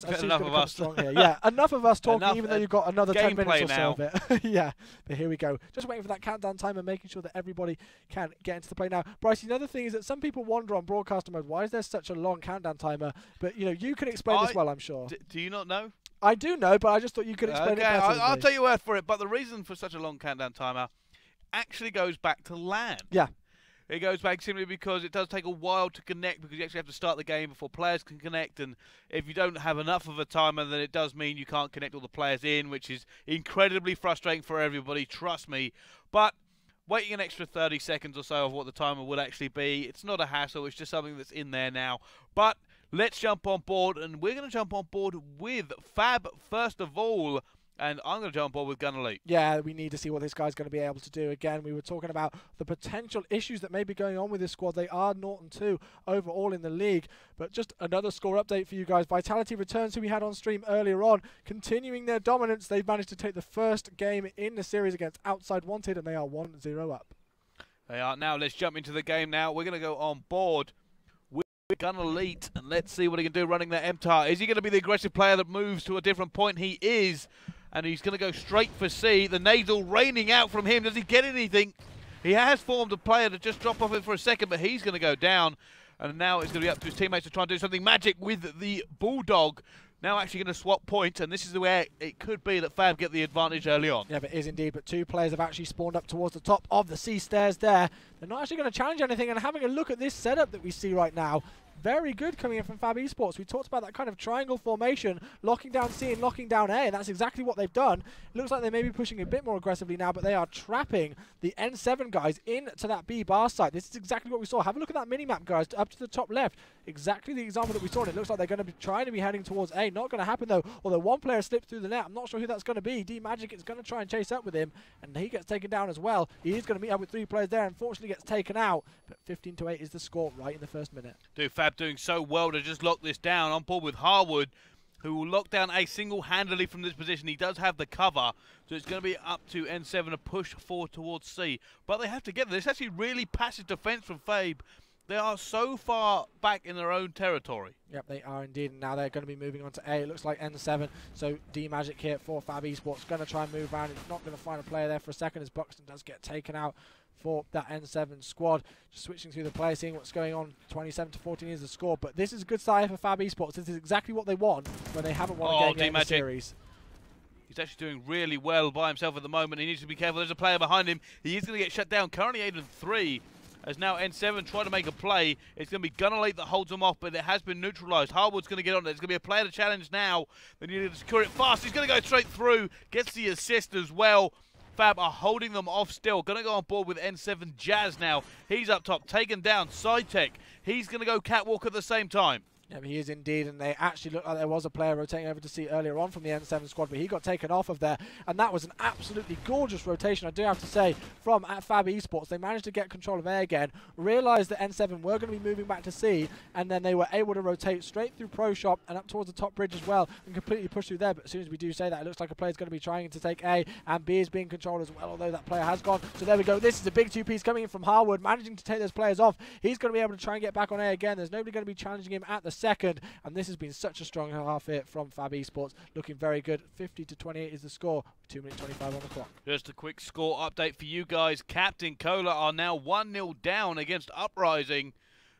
Enough of us. Strong here. Yeah, enough of us talking, even though you've got another 10 minutes or now. so of it. Yeah, but here we go. Just waiting for that countdown timer, making sure that everybody can get into the play now. Bryce, another thing is that some people wonder on broadcaster mode, why is there such a long countdown timer? But, you know, you can explain this well, I'm sure. Do you not know? I do know, but I just thought you could explain it better. I'll take your word for it, but the reason for such a long countdown timer actually goes back to LAN. Yeah. It goes back simply because it does take a while to connect, because you actually have to start the game before players can connect, and if you don't have enough of a timer, then it does mean you can't connect all the players in, which is incredibly frustrating for everybody, trust me. But waiting an extra 30 seconds or so of what the timer would actually be, it's not a hassle, it's just something that's in there now. But let's jump on board, and we're going to jump on board with FAB first of all. And I'm going to jump on with Gun Elite. Yeah, we need to see what this guy's going to be able to do. Again, we were talking about the potential issues that may be going on with this squad. They are 0-2 overall in the league. But just another score update for you guys. Vitality returns, who we had on stream earlier on, continuing their dominance. They've managed to take the first game in the series against Outside Wanted, and they are 1-0 up. They are. Now, let's jump into the game now. We're going to go on board with Gun Elite, and let's see what he can do running that MTAR. Is he going to be the aggressive player that moves to a different point? He is. And he's going to go straight for C. The nasal raining out from him. Does he get anything? He has formed a player to just drop off it for a second, but he's going to go down. And now it's going to be up to his teammates to try and do something magic with the Bulldog. Now actually going to swap points, and this is where it could be that FAB get the advantage early on. Yeah, but it is indeed. But two players have actually spawned up towards the top of the C stairs there. They're not actually going to challenge anything, and having a look at this setup that we see right now, very good coming in from FAB Esports. We talked about that kind of triangle formation, locking down C and locking down A, and that's exactly what they've done. It looks like they may be pushing a bit more aggressively now, but they are trapping the N7 guys into that B bar site. This is exactly what we saw. Have a look at that minimap, guys, up to the top left. Exactly the example that we saw, and it looks like they're going to be trying to be heading towards A. Not going to happen, though, although one player slipped through the net. I'm not sure who that's going to be. D-Magic is going to try and chase up with him, and he gets taken down as well. He is going to meet up with three players there. Unfortunately, gets taken out, but 15-8 is the score right in the first minute. Dude, FAB doing so well to just lock this down. On board with Harwood, who will lock down A single-handedly from this position. He does have the cover, so it's going to be up to N7 to push forward towards C. But they have to get there. It's actually really passive defense from FAB. They are so far back in their own territory. Yep, they are indeed, and now they're going to be moving on to A. It looks like N7, so D-Magic here for FAB Esports. Going to try and move around. He's not going to find a player there for a second as Buxton does get taken out for that N7 squad. Just switching through the play, seeing what's going on. 27-14 is the score, but this is a good side for FAB Esports. This is exactly what they want when they haven't won a game yet in the series. He's actually doing really well by himself at the moment. He needs to be careful. There's a player behind him. He is going to get shut down. Currently 8-3. As now N7 try to make a play. It's going to be Gun Elite that holds them off, but it has been neutralised. Harwood's going to get on it. There's going to be a player to challenge now. They need to secure it fast. He's going to go straight through. Gets the assist as well. FAB are holding them off still. Going to go on board with N7 Jazz now. He's up top, taken down. SideTech. He's going to go catwalk at the same time. Yeah, he is indeed, and they actually look like there was a player rotating over to C earlier on from the N7 squad, but he got taken off of there, and that was an absolutely gorgeous rotation, I do have to say, from FAB Esports. They managed to get control of A again, realised that N7 were going to be moving back to C, and then they were able to rotate straight through Pro Shop and up towards the top bridge as well, and completely push through there. But as soon as we do say that, it looks like a player is going to be trying to take A, and B is being controlled as well, although that player has gone. So there we go. This is a big two-piece coming in from Harwood, managing to take those players off. He's going to be able to try and get back on A again. There's nobody going to be challenging him at the second, and this has been such a strong half here from FAB Esports, looking very good. 50-28 is the score, 2 minutes 25 on the clock. Just a quick score update for you guys. Captain Cola are now 1-0 down against Uprising.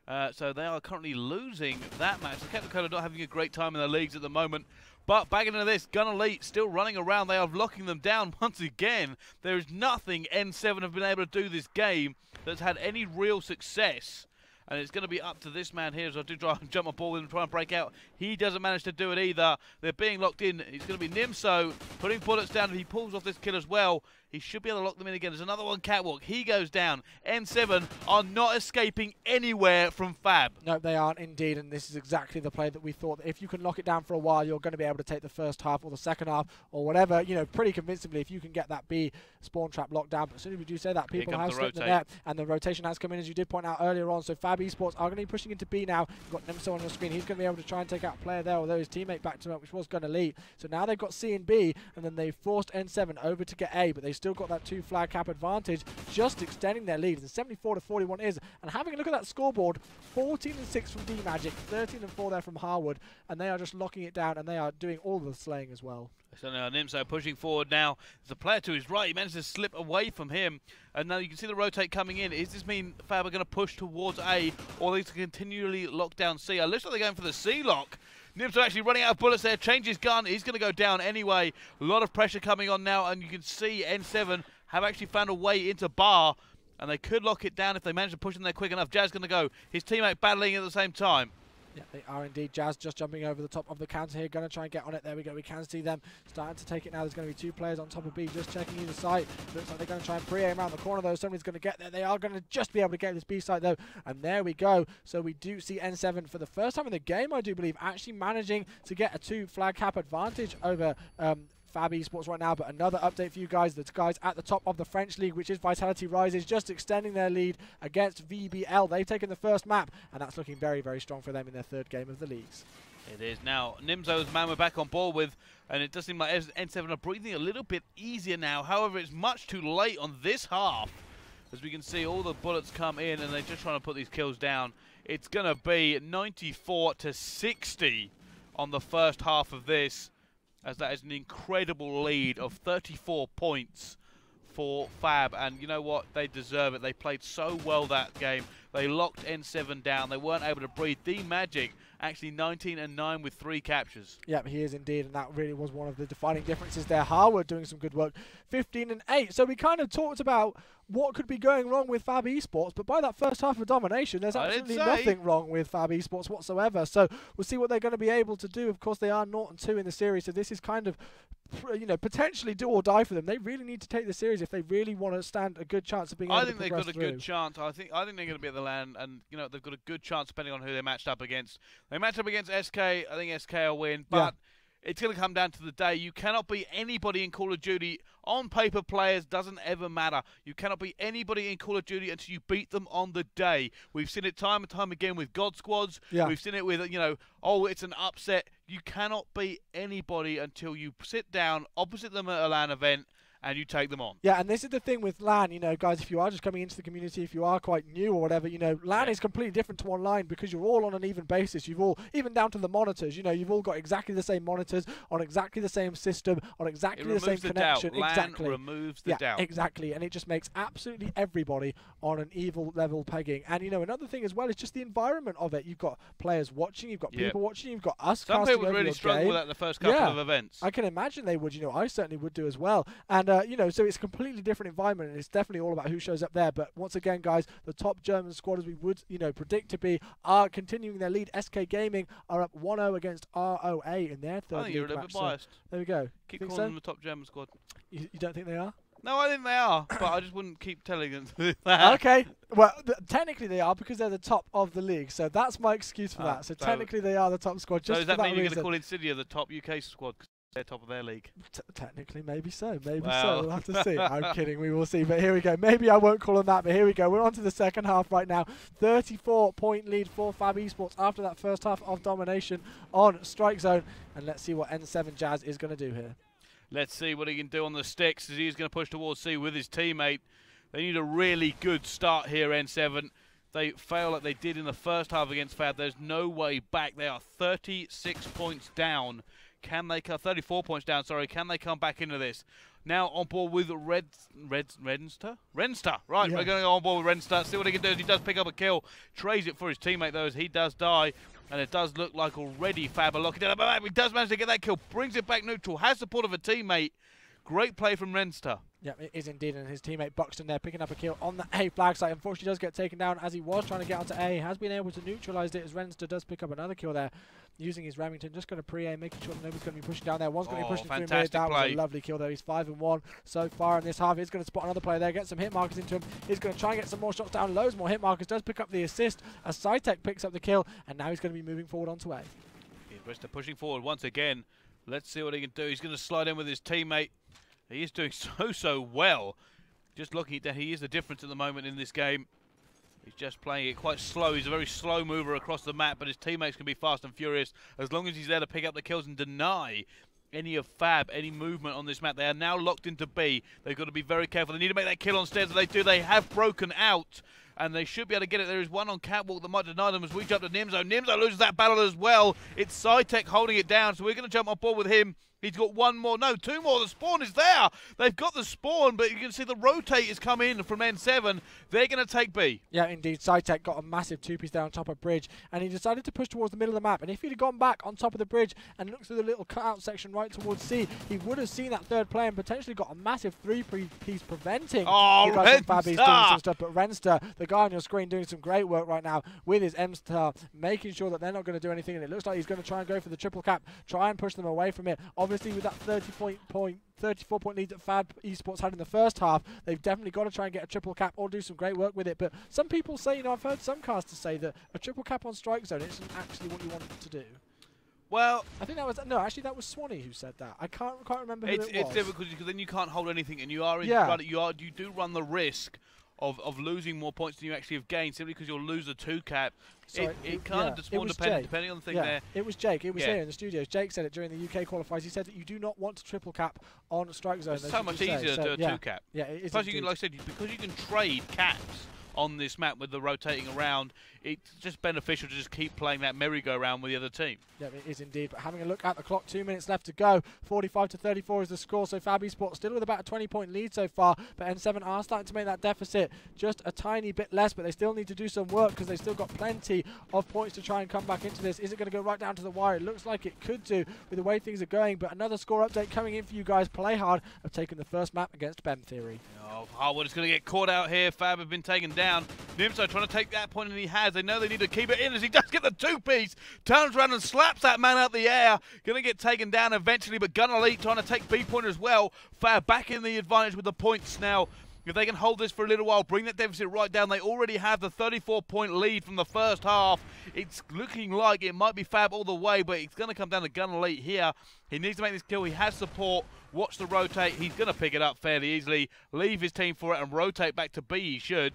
So they are currently losing that match. So Captain Cola not having a great time in the leagues at the moment. But back into this, Gun Elite still running around. They are locking them down once again. There is nothing N7 have been able to do this game that's had any real success. And it's going to be up to this man here as I do try and jump on board with him and try and break out. He doesn't manage to do it either. They're being locked in. It's going to be Nimso putting bullets down. If he pulls off this kill as well, he should be able to lock them in again. There's another one catwalk. He goes down. N7 are not escaping anywhere from FAB. No, they aren't indeed, and this is exactly the play that we thought. That if you can lock it down for a while, you're going to be able to take the first half or the second half or whatever, you know, pretty convincingly if you can get that B spawn trap locked down. But as soon as we do say that, people have slipped the net, and the rotation has come in, as you did point out earlier on. So FAB Esports are going to be pushing into B now. You've got Nimso on your screen. He's going to be able to try and take out a player there, although his teammate backed him up, which was Gun Elite. So now they've got C and B, and then they forced N7 over to get A, but they still got that 2 flag cap advantage, just extending their lead. And 74-41 is. And having a look at that scoreboard, 14-6 from D-Magic, 13-4 there from Harwood, and they are just locking it down, and they are doing all the slaying as well. So now Nimzo pushing forward now. There's a player to his right. He managed to slip away from him. And now you can see the rotate coming in. Does this mean FAB are going to push towards A, or are they continually lock down C? It looks like they're going for the C lock. Nimzo actually running out of bullets there. Change his gun. He's going to go down anyway. A lot of pressure coming on now. And you can see N7 have actually found a way into bar. And they could lock it down if they manage to push in there quick enough. Jazz going to go. His teammate battling at the same time. Yeah, they are indeed. Jazz just jumping over the top of the counter here. Going to try and get on it. There we go. We can see them starting to take it now. There's going to be 2 players on top of B just checking either side. Looks like they're going to try and pre-aim around the corner though. Somebody's going to get there. They are going to just be able to get this B side though. And there we go. So we do see N7 for the first time in the game, I do believe, actually managing to get a 2 flag cap advantage over FAB Esports right now. But another update for you guys, the guys at the top of the French League, which is Vitality Rises, just extending their lead against VBL. They've taken the first map, and that's looking very, very strong for them in their 3rd game of the leagues. It is now Nimzo's man we're back on board with, and it does seem like N7 are breathing a little bit easier now. However, it's much too late on this half. As we can see, all the bullets come in, and they're just trying to put these kills down. It's going to be 94-60 on the first half of this, as that is an incredible lead of 34 points for FAB. And you know what? They deserve it. They played so well that game. They locked N7 down. They weren't able to breathe. D-Magic actually 19-9 with 3 captures. Yep, he is indeed, and that really was one of the defining differences there. Harwood doing some good work, 15-8. So we kind of talked about what could be going wrong with FAB Esports, but by that first half of domination, there's absolutely nothing wrong with FAB Esports whatsoever. So we'll see what they're going to be able to do. Of course, they are 0-2 in the series, so this is kind of, you know, potentially do or die for them. They really need to take the series if they really want to stand a good chance of being able to progress through. I think they've got a good chance. I think they're going to be at the LAN, and you know they've got a good chance depending on who they matched up against. They matched up against SK. I think SK will win, but it's going to come down to the day. You cannot beat anybody in Call of Duty. On paper, players doesn't ever matter. You cannot beat anybody in Call of Duty until you beat them on the day. We've seen it time and time again with God Squads. We've seen it with, you know, oh, it's an upset. You cannot beat anybody until you sit down opposite them at a LAN event and you take them on. Yeah, and this is the thing with LAN, you know, guys, if you are just coming into the community, if you are quite new or whatever, you know, LAN is completely different to online because you're all on an even basis. You've all, even down to the monitors, you know, you've all got exactly the same monitors on exactly the same system, on exactly the same connection. LAN removes the doubt. Exactly, and it just makes absolutely everybody on an evil level pegging. And, you know, another thing as well is just the environment of it. You've got players watching, you've got people watching, you've got us casting over your game. Some people really struggle with that the first couple of events. I can imagine they would, you know, I certainly would do as well. And, you know, so it's completely different environment, and it's definitely all about who shows up there. But once again, guys, the top German squad, as we would, you know, predict to be, are continuing their lead. SK Gaming are up 1-0 against ROA in their 3rd league match. I think you're a little bit biased. So there we go. Keep calling them the top German squad. You don't think they are? No, I think they are, but I just wouldn't keep telling them that. Okay, well, technically they are because they're the top of the league, so that's my excuse for that. So technically they are the top squad. Just so does that mean you're going to call Insidia the top UK squad? They're top of their league. Technically, maybe so. Maybe so. We'll have to see. I'm kidding. We will see. But here we go. Maybe I won't call them that, but here we go. We're on to the second half right now. 34-point lead for FAB Esports after that first half of domination on Strike Zone. And let's see what N7 Jazz is going to do here. Let's see what he can do on the sticks as he's going to push towards C with his teammate. They need a really good start here, N7. They fail like they did in the first half against FAB. There's no way back. They are 36 points down. Can they come 34 points down? Sorry, can they come back into this? Now on board with Renster. Right, we're going to go on board with Renster. See what he can do. He does pick up a kill. Trades it for his teammate though, as he does die. And it does look like already FAB are locking down. But he does manage to get that kill. Brings it back neutral. Has support of a teammate. Great play from Renster. Yeah, it is indeed, and his teammate Buxton there picking up a kill on the A flag site. Unfortunately, does get taken down as he was trying to get onto A. He has been able to neutralise it as Renster does pick up another kill there, using his Remington. Just going to pre-aim, making sure that nobody's going to be pushing down there. One's going to be pushing through mid. That was a lovely kill there. He's 5-1 so far in this half. He's going to spot another player there, get some hit markers into him. He's going to try and get some more shots down. Loads more hit markers. Does pick up the assist as Cytec picks up the kill, and now he's going to be moving forward onto A. Yeah, Renster pushing forward once again. Let's see what he can do. He's going to slide in with his teammate. He is doing so well. Just looking at that, he is the difference at the moment in this game. He's just playing it quite slow. He's a very slow mover across the map, but his teammates can be fast and furious as long as he's there to pick up the kills and deny any of FAB, any movement on this map. They are now locked into B. They've got to be very careful. They need to make that kill on stairs. If they do, they have broken out, and they should be able to get it. There is one on Catwalk that might deny them as we jump to Nimzo. Nimzo loses that battle as well. It's Cytec holding it down, so we're going to jump on board with him. He's got one more, no, two more. The spawn is there. They've got the spawn, but you can see the rotate has come in from N7. They're going to take B. Yeah, indeed. Cytec got a massive two-piece there on top of bridge, and he decided to push towards the middle of the map. And if he'd have gone back on top of the bridge and looked through the little cutout section right towards C, he would have seen that third player and potentially got a massive three-piece preventing the guys from FAB doing some stuff. But Renster, the guy on your screen, doing some great work right now with his M-Star, making sure that they're not going to do anything. And it looks like he's going to try and go for the triple cap, try and push them away from it. Obviously, with that 34-point lead that FAB Esports had in the first half, they've definitely got to try and get a triple cap or do some great work with it. But some people say, I've heard some casters say that a triple cap on strike zone isn't actually what you want to do. Well, I think that was actually that was Swanee who said that. I can't quite remember who it was. It's difficult because then you can't hold anything, and you do run the risk of losing more points than you actually have gained simply because you'll lose a 2-cap. It kind of depending on the thing there. It was Jake. It was here in the studios. Jake said it during the UK qualifiers. He said that you do not want to triple cap on strike zone. It's so much easier to do a 2-cap. Yeah, it is. Plus, you can, like I said, because you can trade caps on this map with the rotating around, it's just beneficial to just keep playing that merry-go-round with the other team. Yeah, it is indeed. But having a look at the clock, 2 minutes left to go. 45-34 is the score. So FAB Esports still with about a 20-point lead so far. But N7 are starting to make that deficit just a tiny bit less. But they still need to do some work because they've still got plenty of points to try and come back into this. Is it going to go right down to the wire? It looks like it could do with the way things are going. But another score update coming in for you guys. Play Hard have taken the first map against BEM Theory. Oh, Harwood is going to get caught out here. FAB have been taken down. Nimzo trying to take that point, and he has. They know they need to keep it in as he does get the two-piece. Turns around and slaps that man out the air. Going to get taken down eventually, but Gun Elite trying to take B-point as well. FAB back in the advantage with the points now. If they can hold this for a little while, bring that deficit right down. They already have the 34-point lead from the first half. It's looking like it might be FAB all the way, but it's going to come down to Gun Elite here. He needs to make this kill. He has support. Watch the rotate. He's going to pick it up fairly easily. Leave his team for it and rotate back to B. He should.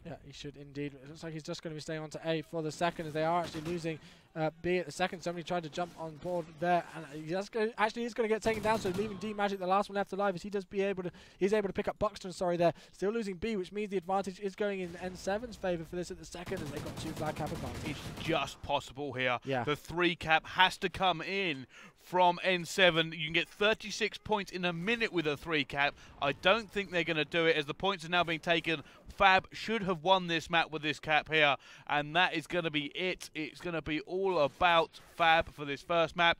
Yeah, he should indeed. It looks like he's just going to be staying on to A for the second, as they are actually losing B at the second. Somebody tried to jump on board there, and he actually is going to get taken down. So leaving D Magic, the last one left alive, as he's able to pick up Buxton. Sorry, there, still losing B, which means the advantage is going in N7's favour for this at the second, as they've got 2 flag cap advantage. It's just possible here. Yeah. The 3-cap has to come in from N7. You can get 36 points in a minute with a 3-cap. I don't think they're going to do it, as the points are now being taken. FAB should have won this map with this cap here, and that is going to be it. It's going to be all about FAB for this first map.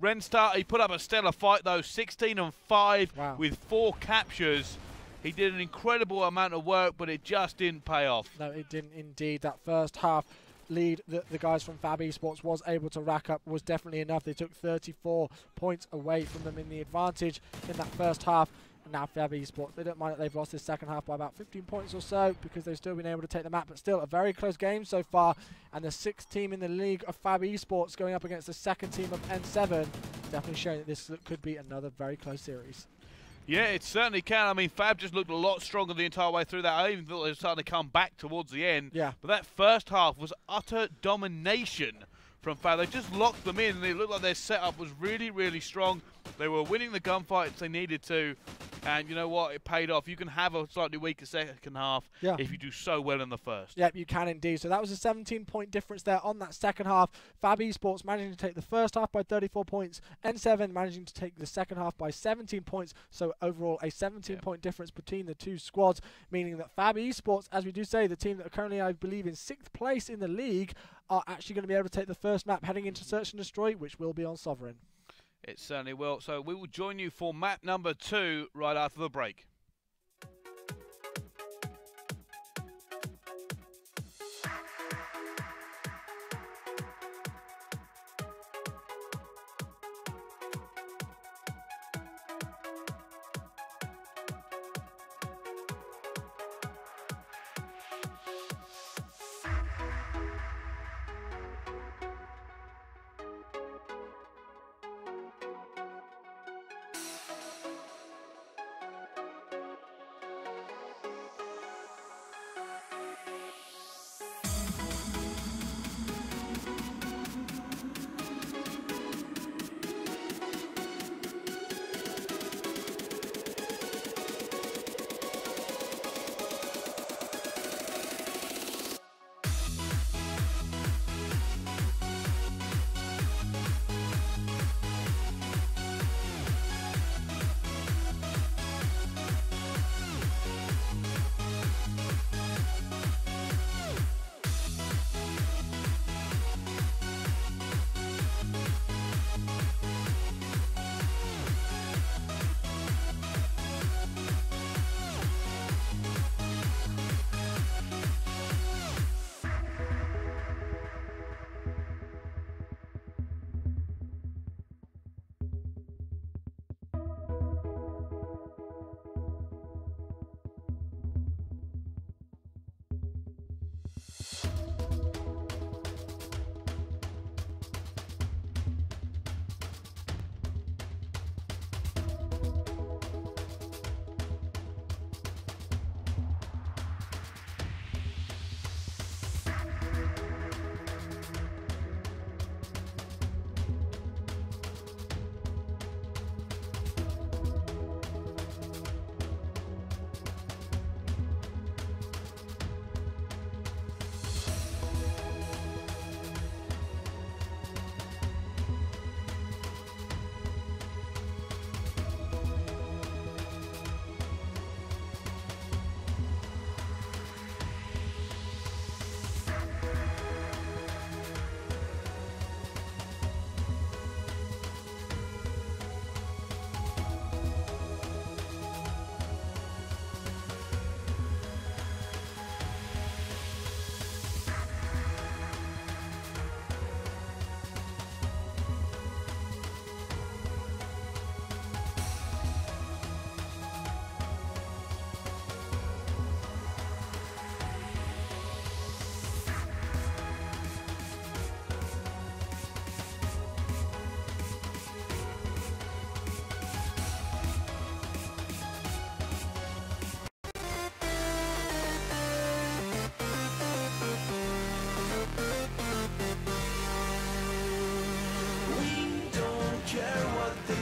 Renstar, he put up a stellar fight though, 16-5 with 4 captures. He did an incredible amount of work, but it just didn't pay off. No, it didn't indeed. That first half lead that the guys from FAB Esports was able to rack up was definitely enough. They took 34 points away from them in the advantage in that first half. And now FAB Esports, they don't mind that they've lost this second half by about 15 points or so, because they've still been able to take the map, but still a very close game so far. And the 6th team in the league of FAB Esports going up against the 2nd team of N7, definitely showing that this could be another very close series. Yeah, it certainly can. I mean, FAB just looked a lot stronger the entire way through that. I even thought they were starting to come back towards the end. Yeah. But that first half was utter domination from FAB. They just locked them in, and it looked like their setup was really, really strong. They were winning the gunfights they needed to, and you know what? It paid off. You can have a slightly weaker second half if you do so well in the first. Yep, you can indeed. So that was a 17-point difference there on that second half. FAB Esports managing to take the first half by 34 points. N7 managing to take the second half by 17 points. So overall, a 17-point difference between the two squads, meaning that FAB Esports, as we do say, the team that are currently, I believe, in 6th place in the league, are actually going to be able to take the first map heading into Search and Destroy, which will be on Sovereign. It certainly will. So we will join you for map number 2 right after the break.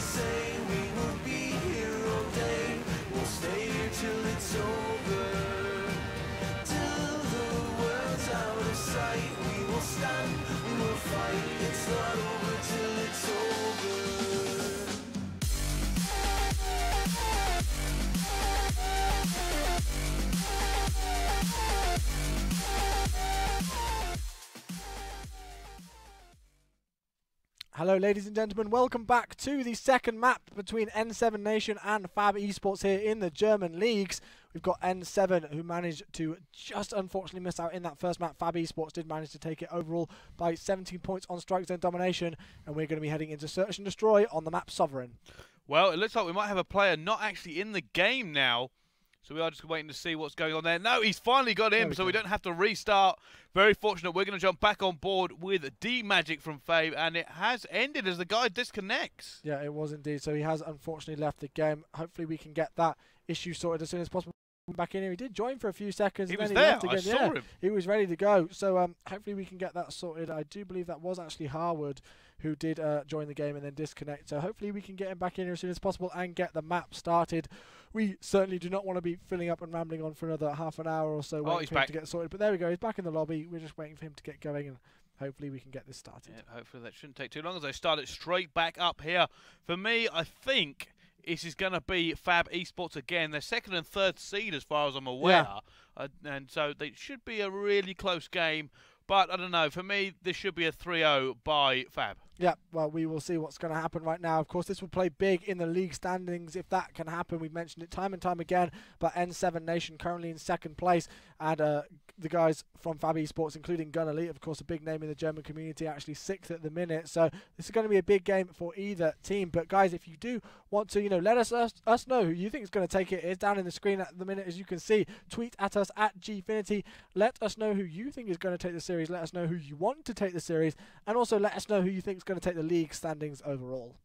say we will be here all day. We'll stay here till it's over. Till the world's out of sight, we will stand, we will fight. It's not over till it's over. Hello ladies and gentlemen, welcome back to the second map between N7 Nation and FAB Esports here in the German leagues. We've got N7 who managed to just unfortunately miss out in that first map. FAB Esports did manage to take it overall by 17 points on strike zone domination, and we're going to be heading into Search and Destroy on the map Sovereign. Well, it looks like we might have a player not actually in the game now. So we are just waiting to see what's going on there. No, he's finally got in, so we don't have to restart. Very fortunate. We're going to jump back on board with D-Magic from FAB, and it has ended as the guy disconnects. Yeah, it was indeed. So he has unfortunately left the game. Hopefully we can get that issue sorted as soon as possible. Back in here, he did join for a few seconds. He and was then there. Left again. I saw him. He was ready to go. So hopefully we can get that sorted. I do believe that was actually Harwood who did join the game and then disconnect. So hopefully we can get him back in here as soon as possible and get the map started. We certainly do not want to be filling up and rambling on for another half an hour or so waiting for him to get sorted. But there we go. He's back in the lobby. We're just waiting for him to get going, and hopefully we can get this started. Yeah, hopefully that shouldn't take too long as they start it straight back up here. For me, I think this is going to be FAB Esports again. They're second and third seed as far as I'm aware. Yeah. And so they should be a really close game. But I don't know. For me, this should be a 3-0 by FAB. Yeah, well, we will see what's going to happen right now. Of course, this will play big in the league standings if that can happen. We've mentioned it time and time again, but N7 Nation currently in second place, and the guys from FAB Esports, including Gun Elite, of course, a big name in the German community, actually sixth at the minute. So this is going to be a big game for either team. But guys, if you do want to, let us know who you think is going to take it. It's down in the screen at the minute, as you can see. Tweet at us at Gfinity. Let us know who you think is going to take the series. Let us know who you want to take the series, and also let us know who you think is going to take the league standings overall.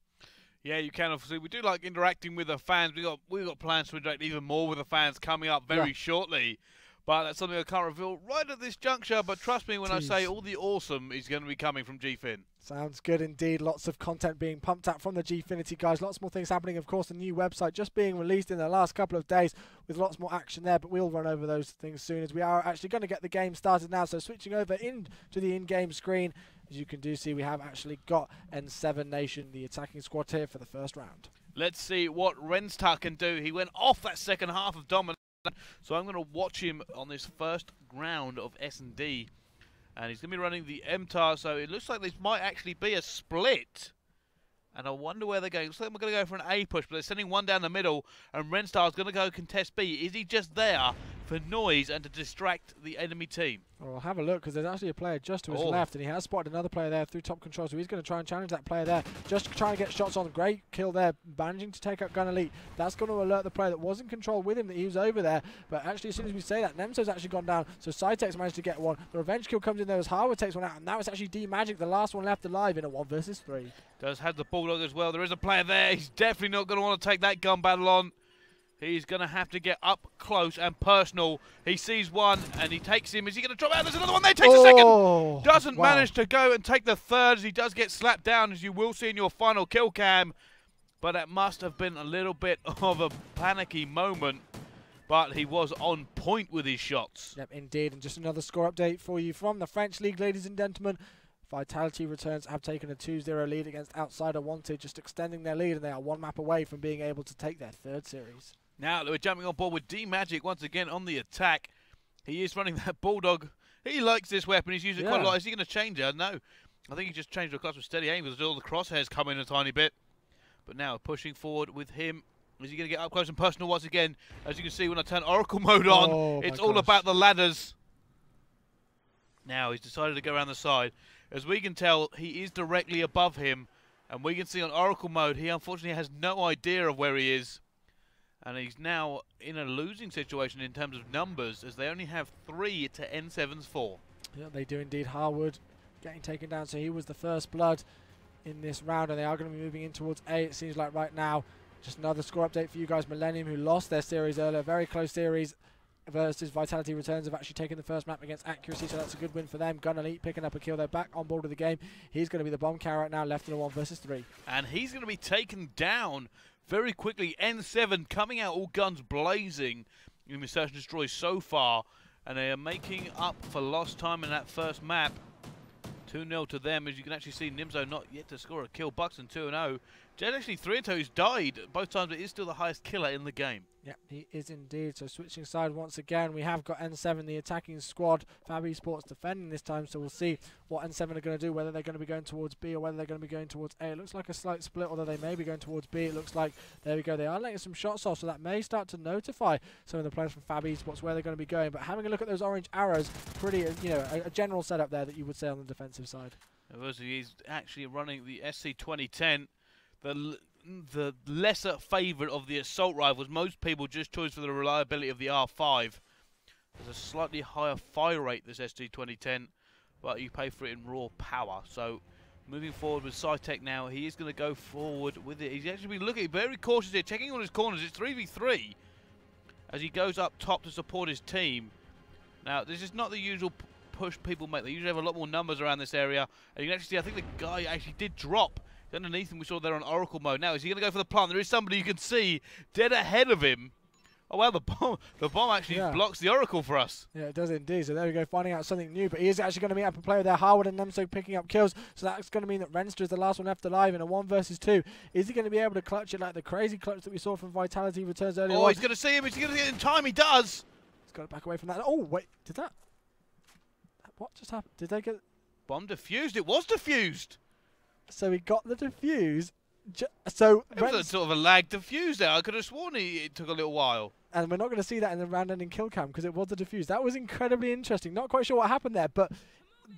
Yeah, you can. Obviously, we do like interacting with the fans. We've got plans to interact even more with the fans coming up very shortly. But that's something I can't reveal right at this juncture. But trust me when I say all the awesome is going to be coming from GFin. Sounds good indeed. Lots of content being pumped out from the Gfinity guys. Lots more things happening. Of course, the new website just being released in the last couple of days with lots more action there. But we'll run over those things soon, as we are actually going to get the game started now. So switching over into the in-game screen, as you can see, we have actually got N7 Nation, the attacking squad here for the first round. Let's see what Renstar can do. He went off that second half of dominance. So I'm going to watch him on this first round of S&D. And he's going to be running the MTAR, so it looks like this might actually be a split. And I wonder where they're going. Looks like we're going to go for an A push, but they're sending one down the middle. And Renstar's going to go contest B. Is he just there for noise and to distract the enemy team? Well, we'll have a look, because there's actually a player just to his left, and he has spotted another player there through top control, so he's going to try and challenge that player there, just trying to get shots on. Great kill there, managing to take out Gun Elite. That's going to alert the player that was in control with him that he was over there, but actually as soon as we say that, Nemso's actually gone down, so Cytex managed to get one. The revenge kill comes in there as Harwood takes one out, and now it's actually D-Magic, the last one left alive in a 1 versus 3. Does have the Bulldog as well. There is a player there. He's definitely not going to want to take that gun battle on. He's going to have to get up close and personal. He sees one and he takes him. Is he going to drop out? There's another one there. Takes a second. Doesn't manage to go and take the third, as he does get slapped down, as you will see in your final kill cam. But that must have been a little bit of a panicky moment. But he was on point with his shots. Yep, indeed. And just another score update for you from the French League, ladies and gentlemen. Vitality Returns have taken a 2-0 lead against Outsider Wanted, just extending their lead, and they are one map away from being able to take their third series. Now we're jumping on board with D-Magic once again on the attack. He is running that Bulldog. He likes this weapon. He's used it quite a lot. Is he going to change her? No. I think he just changed the class with steady aim because all the crosshairs come in a tiny bit. But now pushing forward with him. Is he going to get up close and personal once again? As you can see when I turn Oracle mode on, it's all about the ladders. Now he's decided to go around the side. As we can tell, he is directly above him. And we can see on Oracle mode, he unfortunately has no idea of where he is. And he's now in a losing situation in terms of numbers, as they only have 3 to N7's 4. Yeah, they do indeed. Harwood getting taken down, so he was the first blood in this round, and they are going to be moving in towards A, it seems like right now. Just another score update for you guys. Millennium, who lost their series earlier, very close series, versus Vitality Returns have actually taken the first map against Accuracy, so that's a good win for them. Gun Elite picking up a kill. They're back on board with the game. He's going to be the bomb carrier right now, left in a 1 versus 3. And he's going to be taken down very quickly. N7 coming out all guns blazing in the Search and Destroy so far. And they are making up for lost time in that first map. 2-0 to them, as you can actually see Nimzo not yet to score a kill. Buxton 2-0. Jed actually 3-2, he's died both times, but is still the highest killer in the game. Yeah, he is indeed. So switching side once again, we have got N7, the attacking squad. FAB Esports defending this time, so we'll see what N7 are going to do, whether they're going to be going towards B or whether they're going to be going towards A. It looks like a slight split, although they may be going towards B. It looks like, there we go, they are letting some shots off, so that may start to notify some of the players from FAB Esports where they're going to be going. But having a look at those orange arrows, pretty, you know, a general setup there that you would say on the defensive side. He's actually running the SC 2010. The lesser favourite of the assault rifles. Most people just choose for the reliability of the R5. There's a slightly higher fire rate, this SG 2010, but you pay for it in raw power. So moving forward with Cytec now, he is going to go forward with it. He's actually been looking very cautious here, checking on his corners. It's 3v3 as he goes up top to support his team. Now, this is not the usual push people make. They usually have a lot more numbers around this area. And you can actually see, I think the guy actually did drop. Underneath him, we saw there on Oracle mode. Now, is he going to go for the plant? There is somebody you can see dead ahead of him. Oh, well, the bomb actually blocks the Oracle for us. Yeah, it does indeed. So there we go, finding out something new. But he is actually going to meet up a player there. Harwood and Nemso picking up kills. So that's going to mean that Renster is the last one left alive in a 1 versus 2. Is he going to be able to clutch it like the crazy clutch that we saw from Vitality Returns earlier? Oh, he's going to see him. He's going to get in time. He does. He's got to back away from that. Oh, wait. Did that? What just happened? Did they get... Bomb defused. It was defused. So he got the defuse. So it was a sort of a lag defuse there. I could have sworn it took a little while. And we're not going to see that in the round-ending kill cam because it was the defuse. That was incredibly interesting. Not quite sure what happened there, but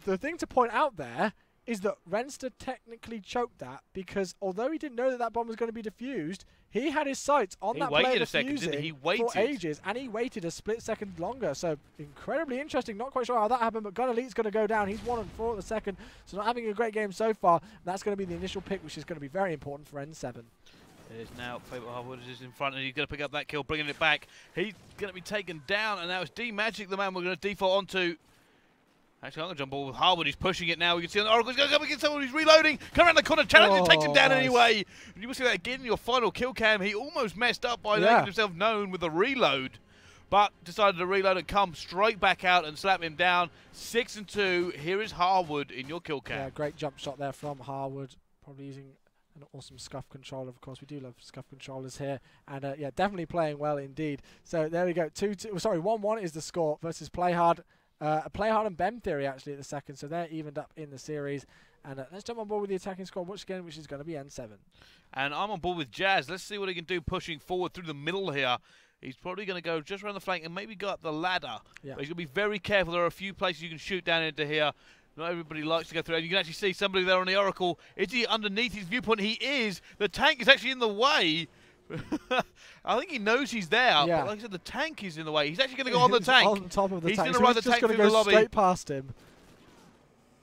the thing to point out there is that Renster technically choked that because although he didn't know that that bomb was going to be defused, he had his sights on that player defusing for ages, and he waited a split second longer. So incredibly interesting. Not quite sure how that happened, but Gun Elite's going to go down. He's 1 and 4 at the second, so not having a great game so far. That's going to be the initial pick, which is going to be very important for N7. It is now Faber Harwood is in front, and he's going to pick up that kill, bringing it back. He's going to be taken down, and now it's D-Magic, the man we're going to default onto. Actually, I'm going to jump ball with Harwood. He's pushing it now. We can see on the Oracle. He's going to come against someone who's reloading. Come around the corner. Challenge and takes him down anyway. And you will see that again in your final kill cam. He almost messed up by making himself known with a reload. But decided to reload and come straight back out and slap him down. 6 and 2. Here is Harwood in your kill cam. Yeah, great jump shot there from Harwood. Probably using an awesome scuff controller. Of course, we do love scuff controllers here. And yeah, definitely playing well indeed. So there we go. 2-2. Sorry, 1-1 is the score versus Play Hard. Play Hard and Bem Theory actually at the second, so they're evened up in the series. And let's jump on board with the attacking squad once again, which is going to be N7. And I'm on board with Jazz. Let's see what he can do pushing forward through the middle here. He's probably going to go just around the flank and maybe go up the ladder. Yeah. But he's going to be very careful. There are a few places you can shoot down into here. Not everybody likes to go through. And you can actually see somebody there on the Oracle. Is he underneath his viewpoint? He is. The tank is actually in the way. I think he knows he's there, but like I said, the tank is in the way. He's actually going to go on the tank. On top of the tank. He's going to ride the tank through the lobby. Straight past him.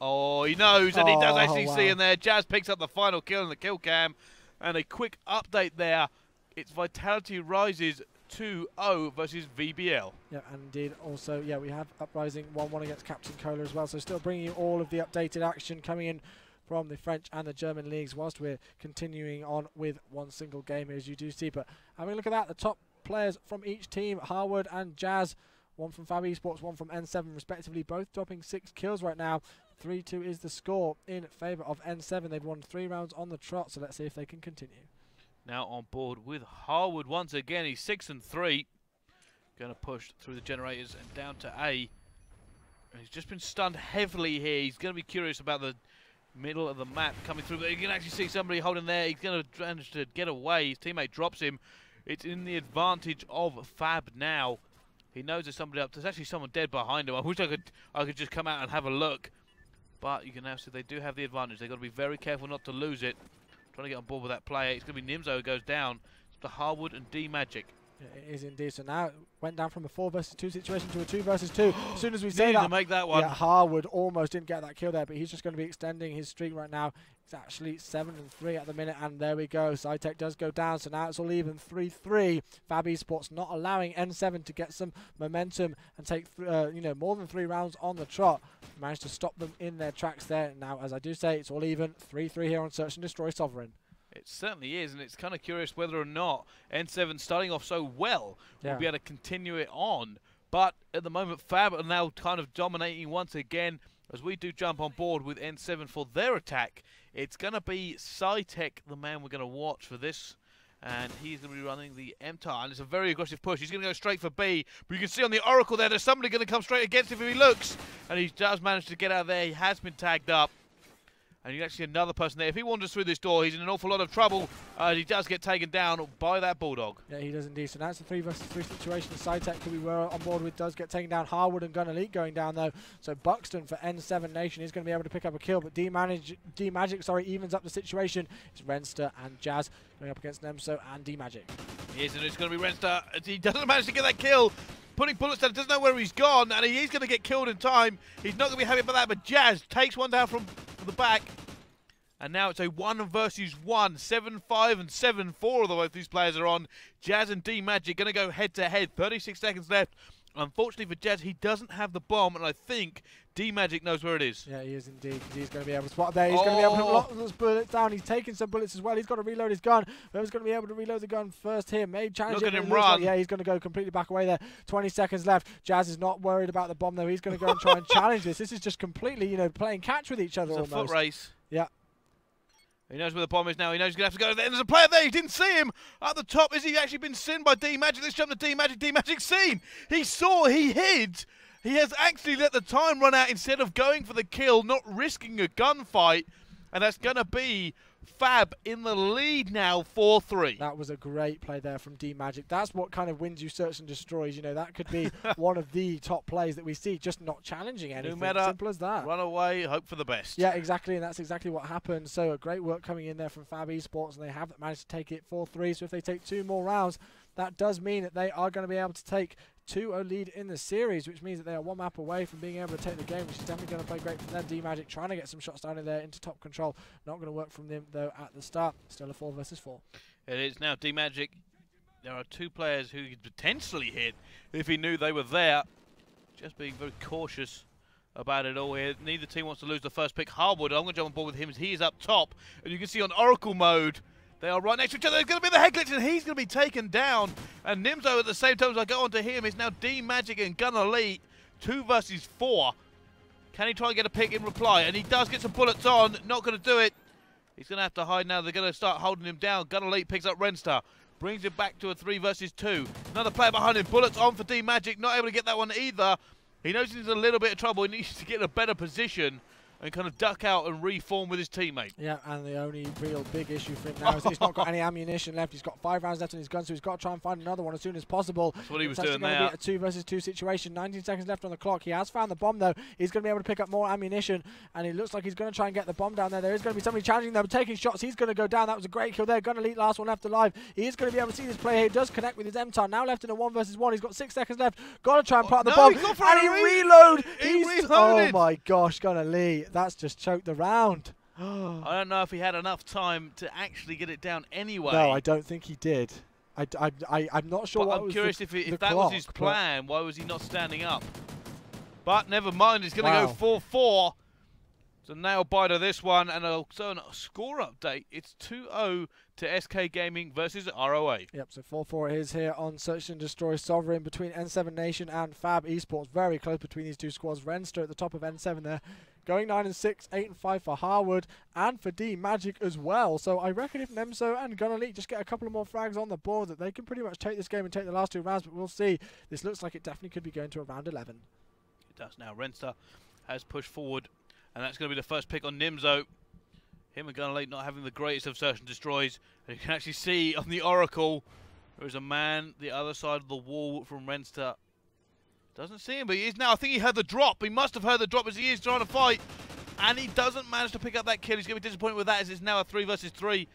Oh, he knows, and he does actually see him there. Jazz picks up the final kill in the kill cam. And a quick update there. It's Vitality Rises 2-0 versus VBL. Yeah, and indeed also, yeah, we have Uprising 1-1 against Captain Cola as well. So still bringing you all of the updated action coming in from the French and the German leagues whilst we're continuing on with one single game, as you do see. But having a look at that, the top players from each team, Harwood and Jazz, one from FAB Esports, one from N7 respectively, both dropping 6 kills right now. 3-2 is the score in favour of N7. They've won 3 rounds on the trot, so let's see if they can continue. Now on board with Harwood once again. He's 6 and 3. Going to push through the generators and down to A. And he's just been stunned heavily here. He's going to be curious about the middle of the map coming through. But you can actually see somebody holding there. He's going to manage to get away. His teammate drops him. It's in the advantage of FAB now. He knows there's somebody up. There's actually someone dead behind him. I wish I could just come out and have a look. But you can now see they do have the advantage. They've got to be very careful not to lose it. Trying to get on board with that player. It's going to be Nimzo who goes down. It's to Harwood and D-Magic. It is indeed. So now it went down from a 4 versus 2 situation to a 2 versus 2. As soon as we say Needed that, to make that one. yeah, Harwood almost didn't get that kill there, but he's just going to be extending his streak right now. It's actually 7-3 at the minute, and there we go. Cytec does go down, so now it's all even 3-3. FAB Esports not allowing N7 to get some momentum and take more than 3 rounds on the trot. Managed to stop them in their tracks there. Now, as I do say, it's all even 3-3 here on Search and Destroy Sovereign. It certainly is, and it's kind of curious whether or not N7 starting off so well will be able to continue it on. But at the moment, FAB are now kind of dominating once again. As we do jump on board with N7 for their attack, it's going to be Cytec, the man we're going to watch for this. And he's going to be running the MTAR, and it's a very aggressive push. He's going to go straight for B, but you can see on the Oracle there, there's somebody going to come straight against him if he looks. And he does manage to get out of there. He has been tagged up. And you can actually see another person there. If he wanders through this door, he's in an awful lot of trouble. He does get taken down by that Bulldog. Yeah, he does indeed. So now it's a 3 versus 3 situation. Cytec, who we were on board with, does get taken down. Harwood and Gun Elite going down, though. So Buxton for N7 Nation is going to be able to pick up a kill. But D-Magic evens up the situation. It's Renster and Jazz going up against Nemso and D-Magic. He is, and it's going to be Renster. He doesn't manage to get that kill. Putting bullets down, doesn't know where he's gone, and he is going to get killed in time. He's not going to be happy about that, but Jazz takes one down from the back. And now it's a 1 versus 1, 7-5 and 7-4, although these players are on. Jazz and D-Magic going to go head-to-head. 36 seconds left. Unfortunately for Jazz, he doesn't have the bomb, and I think D-Magic knows where it is. Yeah, he is indeed. He's going to be able to spot there. He's going to be able to put lots of those bullets down. He's taking some bullets as well. He's got to reload his gun. Whoever's going to be able to reload the gun first here may challenge Look it. at him run. Yeah, he's going to go completely back away there. 20 seconds left. Jazz is not worried about the bomb, though. He's going to go and try and challenge this. This is just completely, playing catch with each other almost. It's a foot race. Yeah. He knows where the bomb is now. He knows he's going to have to go there. There's a player there. He didn't see him at the top. Has he actually been seen by D-Magic? Let's jump to D-Magic. D-Magic's seen. He saw. He hid. He has actually let the time run out instead of going for the kill, not risking a gunfight. And that's going to be FAB in the lead now, 4-3. That was a great play there from D-Magic. That's what kind of wins you Search and Destroys. That could be one of the top plays that we see, just not challenging anything. No matter, simple as that. Run away, hope for the best. Yeah, exactly, and that's exactly what happened. So a great work coming in there from FAB Esports, and they have managed to take it 4-3. So if they take 2 more rounds, that does mean that they are going to be able to take 2-0 lead in the series, which means that they are 1 map away from being able to take the game, which is definitely going to play great for them. D-Magic trying to get some shots down in there into top control. Not going to work from them, though, at the start. Still a 4 versus 4. It is now D-Magic. There are 2 players who could potentially hit if he knew they were there. Just being very cautious about it all here. Neither team wants to lose the first pick. Harwood, I'm going to jump on board with him as he is up top. And you can see on Oracle mode, they are right next to each other. There's going to be the head glitch, and he's going to be taken down. And Nimzo, at the same time as I go on to him, is now D-Magic and Gun Elite. 2 versus 4. Can he try and get a pick in reply? And he does get some bullets on. Not going to do it. He's going to have to hide now. They're going to start holding him down. Gun Elite picks up Renster. Brings it back to a 3 versus 2. Another player behind him. Bullets on for D-Magic. Not able to get that one either. He knows he's in a little bit of trouble. He needs to get in a better position and kind of duck out and reform with his teammate. Yeah, and the only real big issue for him now is that he's not got any ammunition left. He's got 5 rounds left in his gun, so he's got to try and find another one as soon as possible. That's what he was It's doing there. going to be a 2 versus 2 situation. 19 seconds left on the clock. He has found the bomb, though. He's going to be able to pick up more ammunition, and it looks like he's going to try and get the bomb down there. There is going to be somebody challenging them, taking shots. He's going to go down. That was a great kill there. Gun Elite, last one left alive. He is going to be able to see this player here. He does connect with his MTAR. Now left in a 1 versus 1. He's got 6 seconds left. Got to try and plant the bomb. And he reload. He reloaded. Oh my gosh, Gun Elite. That's just choked the round. I don't know if he had enough time to actually get it down anyway. No, I don't think he did. I'm not sure what I'm was curious the, if the that clock, was his plan, why was he not standing up? But never mind, he's going to go 4-4. It's a nail biter this one, and also a score update. It's 2-0 to SK Gaming versus ROA. Yep, so 4-4 it is here on Search and Destroy Sovereign between N7 Nation and FAB Esports. Very close between these 2 squads. Renster at the top of N7 there. Going 9-6, 8-5 for Harwood and for D-Magic as well. So I reckon if Nemso and Gun Elite just get a couple of more frags on the board, that they can pretty much take this game and take the last 2 rounds, but we'll see. This looks like it definitely could be going to a round 11. It does now. Renster has pushed forward, and that's going to be the first pick on Nimzo. Him and Gun Elite not having the greatest of Search and Destroys. And you can actually see on the Oracle, there is a man the other side of the wall from Renster. Doesn't see him, but he is now. I think he heard the drop. He must have heard the drop as he is trying to fight. And he doesn't manage to pick up that kill. He's going to be disappointed with that as it's now a 3 versus 3.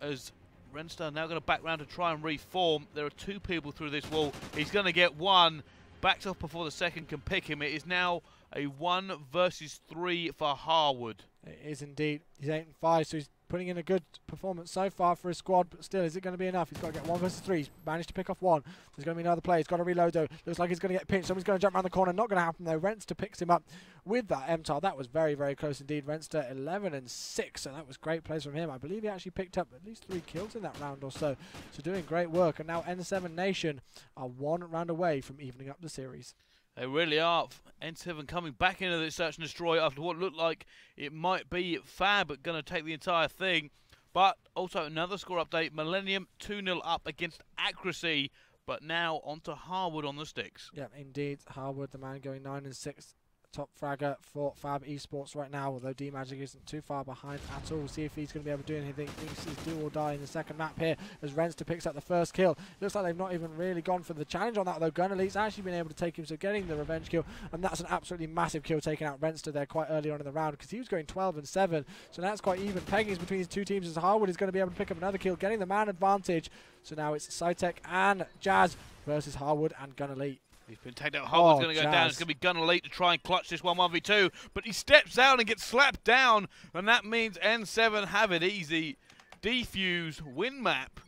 As Renster now going to back round to try and reform. There are 2 people through this wall. He's going to get one. Backed off before the second can pick him. It is now a 1 versus 3 for Harwood. It is indeed. He's 8-5, so he's putting in a good performance so far for his squad, but still, is it going to be enough? He's got to get 1 versus 3. He's managed to pick off 1. There's going to be another play. He's got to reload, though. Looks like he's going to get pinched. Someone's going to jump around the corner. Not going to happen, though. Renster picks him up with that MTAR. That was very, very close indeed. Renster 11-6, and that was great plays from him. I believe he actually picked up at least 3 kills in that round or so. So doing great work. And now N7 Nation are 1 round away from evening up the series. They really are. N7 coming back into this search and destroy after what looked like it might be FAB going to take the entire thing. But also another score update. Millennium 2-0 up against Accuracy. But now onto Harwood on the sticks. Yeah, indeed. Harwood, the man going 9-6. Top fragger for FAB Esports right now, although D-Magic isn't too far behind at all. We'll see if he's going to be able to do anything. This is do or die in the second map here as Renster picks up the first kill. Looks like they've not even really gone for the challenge on that, though. Gun Elite's actually been able to take him, so getting the revenge kill, and that's an absolutely massive kill, taking out Renster there quite early on in the round because he was going 12-7, so that's quite even peggings between these 2 teams as Harwood is going to be able to pick up another kill, getting the man advantage. So now it's Cytec and Jazz versus Harwood and Gun Elite. He's been taken out. Harwood's going to go down. It's going to be Gun Elite to try and clutch this 1v2. But he steps out and gets slapped down. And that means N7 have it easy. Defuse, win map.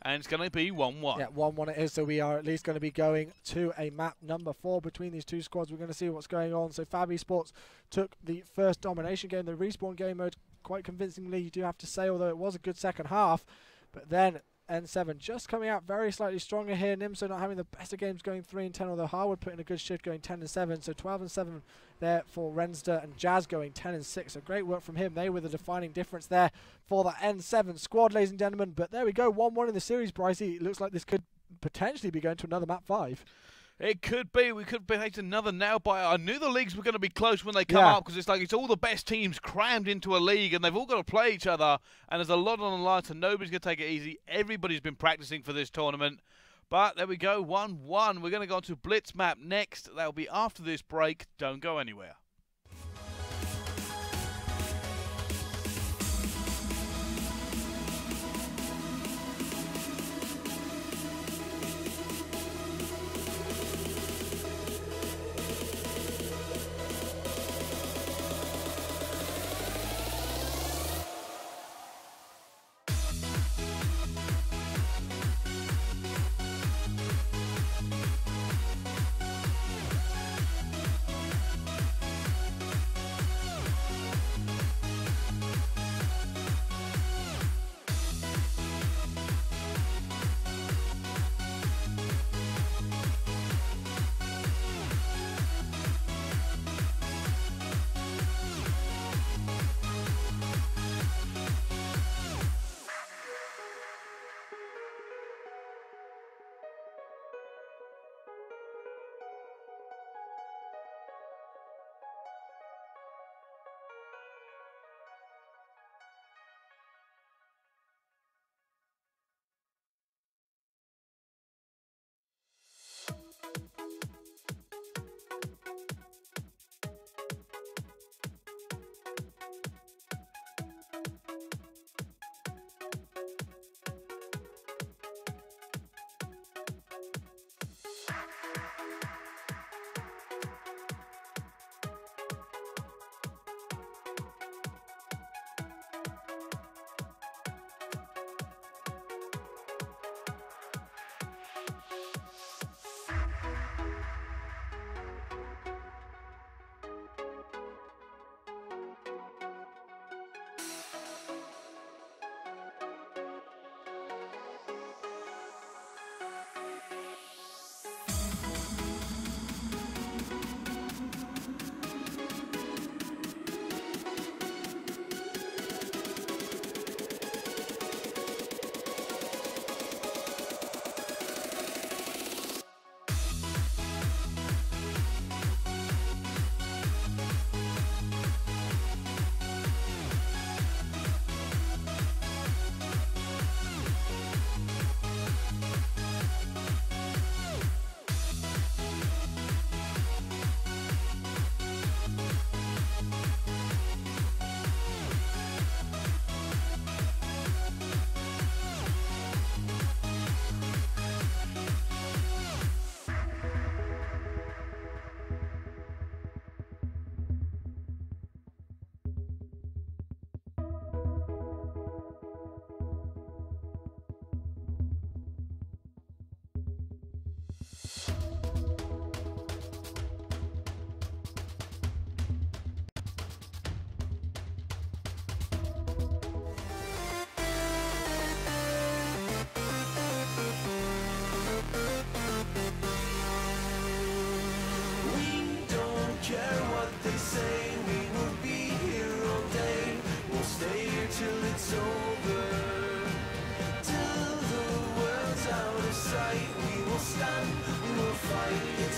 And it's going to be 1-1. Yeah, 1-1 it is. So we are at least going to be going to a map number 4 between these 2 squads. We're going to see what's going on. So FAB Esports took the first domination game, the respawn game mode, quite convincingly, you do have to say, although it was a good second half. But then N7 just coming out very slightly stronger here. Nimso not having the best of games, going 3-10, although Harwood put in a good shift, going 10-7. So 12-7 there for Renster, and Jazz going 10-6. So great work from him. They were the defining difference there for the N7 squad, ladies and gentlemen. But there we go, 1-1 in the series, Brycey. It looks like this could potentially be going to another map 5. It could be. We could be facing another nail biter. I knew the leagues were going to be close when they come up because it's like it's all the best teams crammed into a league and they've all got to play each other. And there's a lot on the line, so nobody's going to take it easy. Everybody's been practicing for this tournament. But there we go, 1-1. We're going to go on to Blitz map next. That'll be after this break. Don't go anywhere.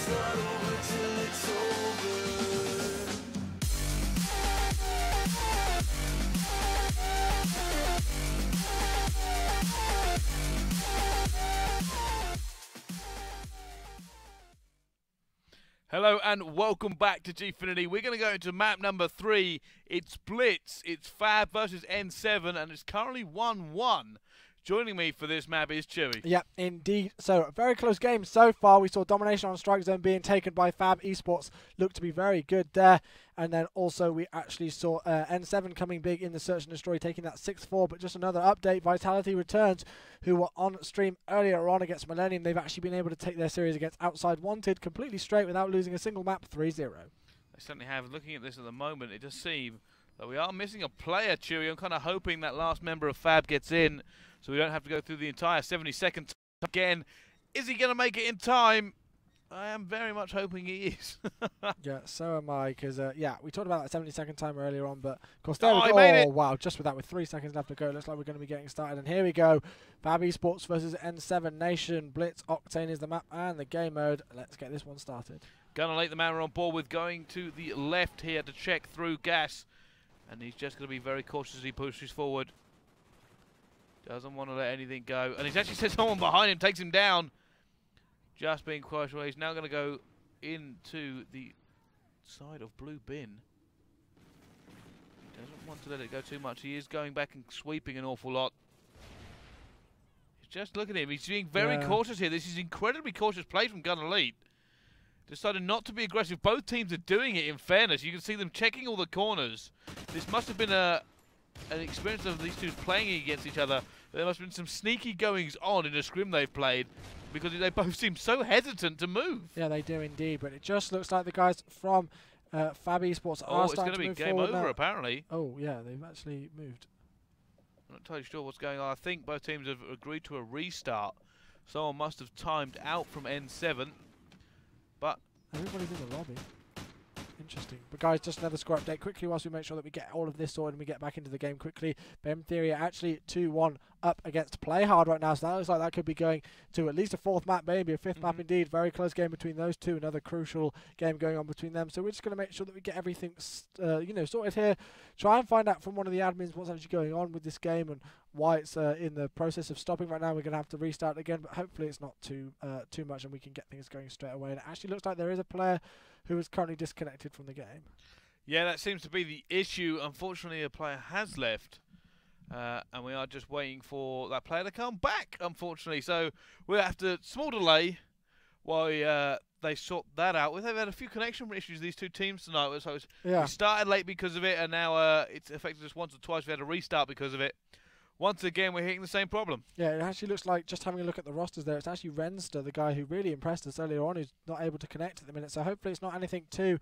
start over till it's over. Hello and welcome back to Gfinity. We're going to go into map number 3. It's Blitz, it's FAB versus N7, and it's currently 1-1. Joining me for this map is Chewy. Yeah, indeed. So, a very close game so far. We saw domination on strike zone being taken by FAB. Esports looked to be very good there. And then also we actually saw N7 coming big in the search and destroy, taking that 6-4. But just another update, Vitality returns, who were on stream earlier on against Millennium. They've actually been able to take their series against Outside Wanted completely straight without losing a single map, 3-0. They certainly have. Looking at this at the moment, it does seem that we are missing a player, Chewy. I'm kind of hoping that last member of FAB gets in, so we don't have to go through the entire 70-second again. Is he going to make it in time? I am very much hoping he is. Yeah, so am I, because, yeah, we talked about that 70-second time earlier on, but, of course, there we I go. made it. Wow, just with that, with 3 seconds left to go, looks like we're going to be getting started. And here we go. FAB Esports versus N7 Nation. Blitz, Octane is the map and the game mode. Let's get this one started. Gonna let the man we're on board with going to the left here to check through gas. And he's just going to be very cautious as he pushes forward. Doesn't want to let anything go. And he's actually said someone behind him takes him down. Just being quite sure. He's now going to go into the side of blue bin. He doesn't want to let it go too much. He is going back and sweeping an awful lot. Just look at him. He's being very cautious here. This is incredibly cautious play from Gun Elite. Decided not to be aggressive. Both teams are doing it, in fairness. You can see them checking all the corners. This must have been an experience of these two playing against each other. There must have been some sneaky goings on in a scrim they've played, because they both seem so hesitant to move. Yeah, they do indeed, but it just looks like the guys from FAB Esports are starting to move forward. Oh, it's going to be game over, now. apparently. Oh, yeah, they've actually moved. I'm not entirely sure what's going on. I think both teams have agreed to a restart. Someone must have timed out from N7. But everybody's in the lobby. Interesting. But guys, just another score update quickly whilst we make sure that we get all of this sorted and we get back into the game quickly. Ben Theory actually 2-1 up against Play Hard right now, so that looks like that could be going to at least a 4th map, maybe a 5th map indeed. Very close game between those two, another crucial game going on between them. So we're just going to make sure that we get everything sorted here. Try and find out from one of the admins what's actually going on with this game and why it's in the process of stopping right now. We're going to have to restart again, but hopefully it's not too much and we can get things going straight away. And it actually looks like there is a player who is currently disconnected from the game. Yeah, that seems to be the issue. Unfortunately, a player has left, and we are just waiting for that player to come back, unfortunately. So we'll have to, small delay while they sort that out. They've had a few connection issues, these two teams tonight. So we started late because of it, and now it's affected us once or twice. We had a restart because of it. Once again, we're hitting the same problem. Yeah, it actually looks like, just having a look at the rosters there, it's actually Renster, the guy who really impressed us earlier on, who's not able to connect at the minute. So hopefully it's not anything too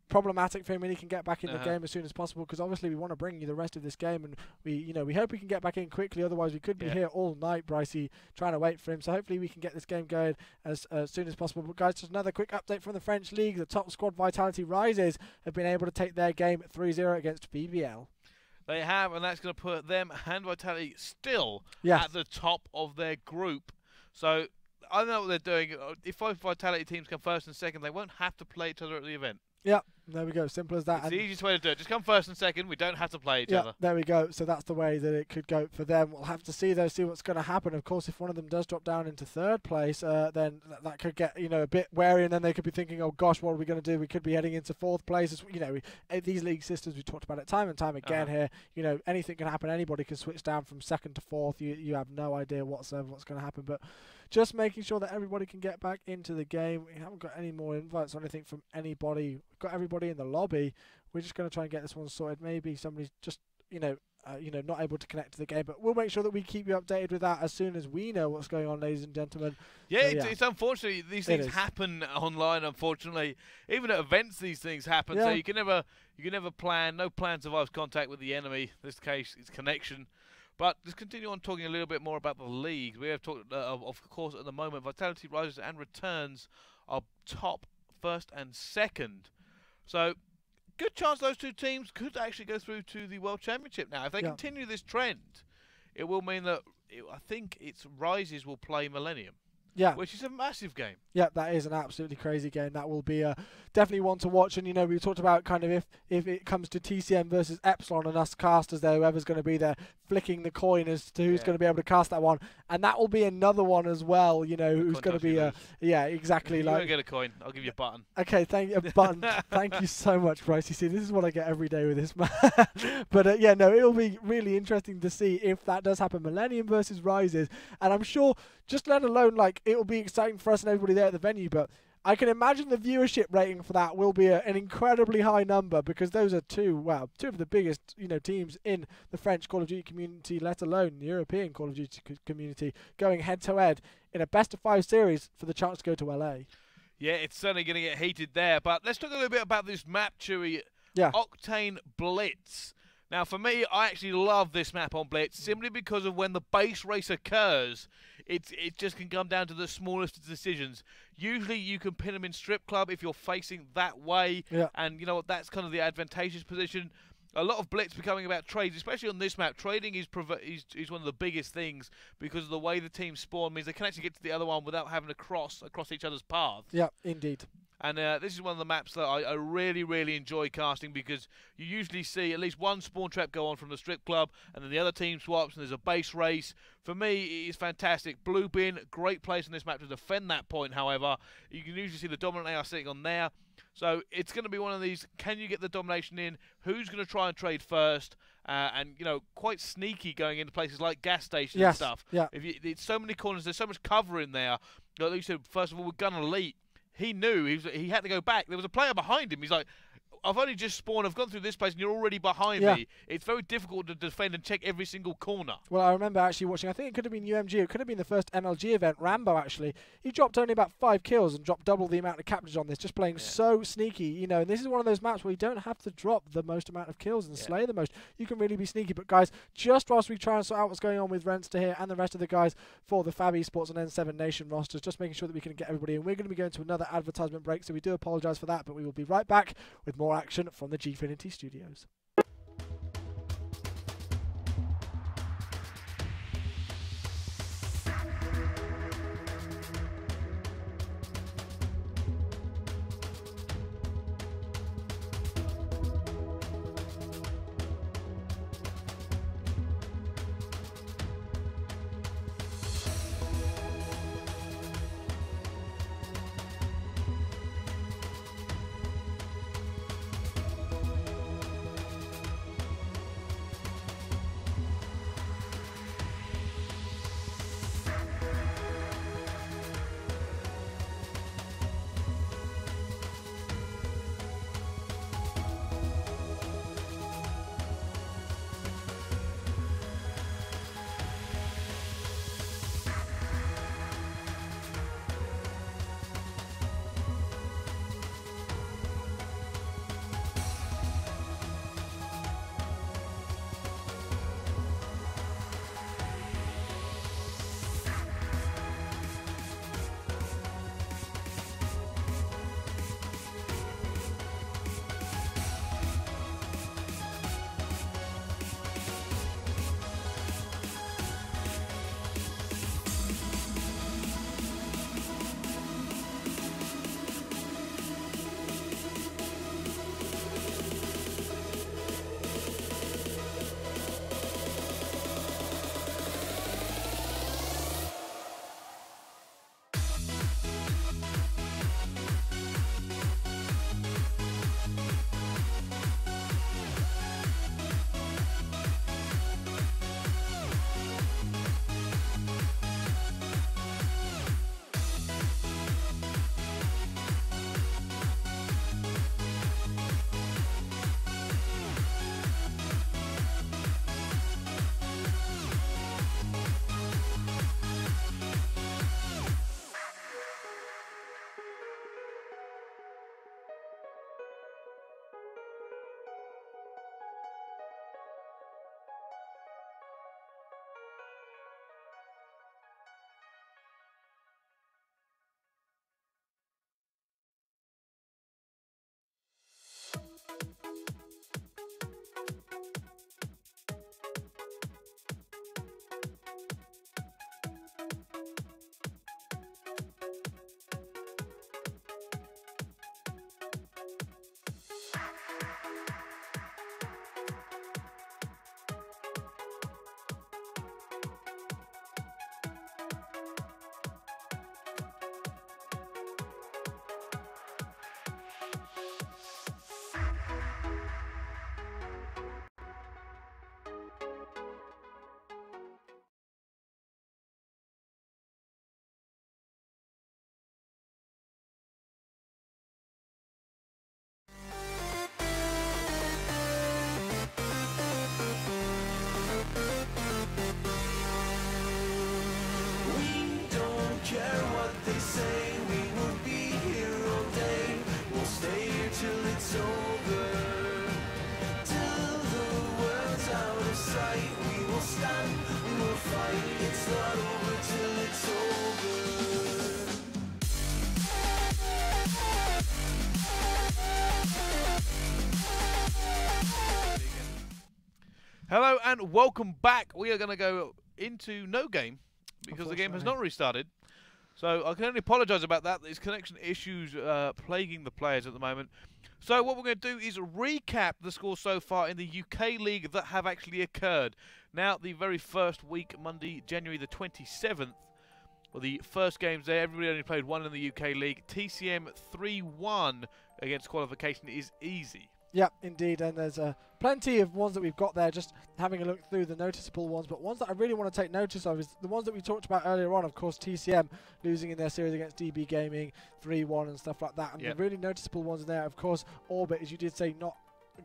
problematic for him and he can get back in the game as soon as possible, because obviously we want to bring you the rest of this game, and we hope we can get back in quickly. Otherwise we could be here all night, Brycey, trying to wait for him. So hopefully we can get this game going as soon as possible. But guys, just another quick update from the French League. The top squad, Vitality Rises, have been able to take their game 3-0 against BBL. They have, and that's going to put them and Vitality still at the top of their group. So I don't know what they're doing. If both Vitality teams come first and second, they won't have to play each other at the event. Yep, there we go. Simple as that. It's the easiest way to do it. Just come first and second. We don't have to play each other. There we go. So that's the way that it could go for them. We'll have to see, though, see what's going to happen. Of course, if one of them does drop down into 3rd place, then that could get, a bit wary, and then they could be thinking, oh, gosh, what are we going to do? We could be heading into 4th place. These league systems, we talked about it time and time again here. Anything can happen. Anybody can switch down from 2nd to 4th. You have no idea what's going to happen. But just making sure that everybody can get back into the game. We haven't got any more invites or anything from anybody. We've got everybody in the lobby. We're just going to try and get this one sorted. Maybe somebody's just, not able to connect to the game. But we'll make sure that we keep you updated with that as soon as we know what's going on, ladies and gentlemen. Yeah, so, it's unfortunate. These things happen online, unfortunately. Even at events, these things happen. So you can never plan. No plan survives contact with the enemy. In this case, it's connection. But let's continue on talking a little bit more about the league. We have talked, of course, at the moment, Vitality Rises and Returns are top, 1st and 2nd. So, good chance those two teams could actually go through to the World Championship now. If they continue this trend, it will mean that I think it's Rises will play Millennium. Yeah. which is a massive game. Yeah, that is an absolutely crazy game. That will be definitely one to watch. And, you know, we talked about kind of if it comes to TCM versus Epsilon and us casters there, whoever's going to be there flicking the coin as to who's going to be able to cast that one. And that will be another one as well, you know, who's going to be yeah, exactly. You like won't get a coin. I'll give you a button. Okay, thank you so much, Bryce. You see, this is what I get every day with this man. But yeah, no, it'll be really interesting to see if that does happen. Millennium versus Rises, and I'm sure, just let alone like it'll be exciting for us and everybody there at the venue. But I can imagine the viewership rating for that will be an incredibly high number, because those are two of the biggest, you know, teams in the French Call of Duty community, let alone the European Call of Duty community, going head to head in a best of 5 series for the chance to go to LA. Yeah, it's certainly going to get heated there. But let's talk a little bit about this map, Chewy. Yeah. Octane Blitz. Now, for me, I actually love this map on Blitz simply because of when the base race occurs, it just can come down to the smallest of decisions. Usually, you can pin them in Strip Club if you're facing that way, and you know what? That's kind of the advantageous position. A lot of Blitz becoming about trades, especially on this map. Trading is one of the biggest things, because of the way the teams spawn means they can actually get to the other one without having to cross across each other's paths. Yeah, indeed. And this is one of the maps that I really, really enjoy casting, because you usually see at least one spawn trap go on from the Strip Club, and then the other team swaps, and there's a base race. For me, it is fantastic. Blue Bin, great place in this map to defend that point, however. You can usually see the dominant AR sitting on there. So it's going to be one of these, can you get the domination in? Who's going to try and trade first? And, you know, quite sneaky going into places like gas stations and stuff. Yeah. It's so many corners, there's so much cover in there. Like you said, first of all, with Gun Elite, he knew he had to go back. There was a player behind him. He's like, I've only just spawned. I've gone through this place, and you're already behind me. It's very difficult to defend and check every single corner. Well, I remember actually watching, I think it could have been UMG. It could have been the first MLG event. Rambo, actually. He dropped only about 5 kills and dropped double the amount of captures on this, just playing so sneaky. You know, and this is one of those maps where you don't have to drop the most amount of kills and slay the most. You can really be sneaky. But, guys, just whilst we try and sort out what's going on with Renster here and the rest of the guys for the FAB Esports and N7 Nation rosters, just making sure that we can get everybody in. We're going to be going to another advertisement break, so we do apologise for that, but we will be right back with more action from the Gfinity Studios. They say we will be here all day. We'll stay here till it's over. Till the world's out of sight, we will stand, we will fight. It's not over till it's over. Hello and welcome back. We are going to go into no game because the game has not restarted. So I can only apologise about that. There's connection issues plaguing the players at the moment. So what we're going to do is recap the scores so far in the UK League that have actually occurred. Now, the very first week, Monday, January the 27th, well, the first games there, everybody only played one in the UK League. TCM 3-1 against Qualification is easy. Yeah, indeed, and there's plenty of ones that we've got there, just having a look through the noticeable ones, but ones that I really want to take notice of is the ones that we talked about earlier on, of course, TCM losing in their series against DB Gaming 3-1 and stuff like that, and the really noticeable ones in there, of course, Orbit, as you did say, not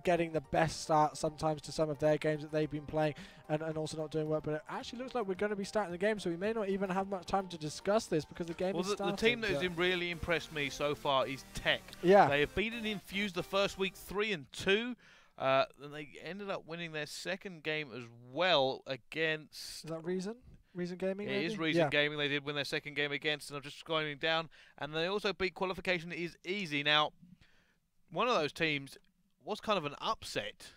getting the best start sometimes to some of their games that they've been playing and also not doing work, but it actually looks like we're going to be starting the game, so we may not even have much time to discuss this because the game is starting. The team that has really impressed me so far is Tech. Yeah. They have beaten Infused the first week 3-2, and they ended up winning their second game as well against... Is that Reason? Reason Gaming? It is Reason Gaming. They did win their second game against, and I'm just scrolling down, and they also beat Qualification is easy. Now, one of those teams was kind of an upset.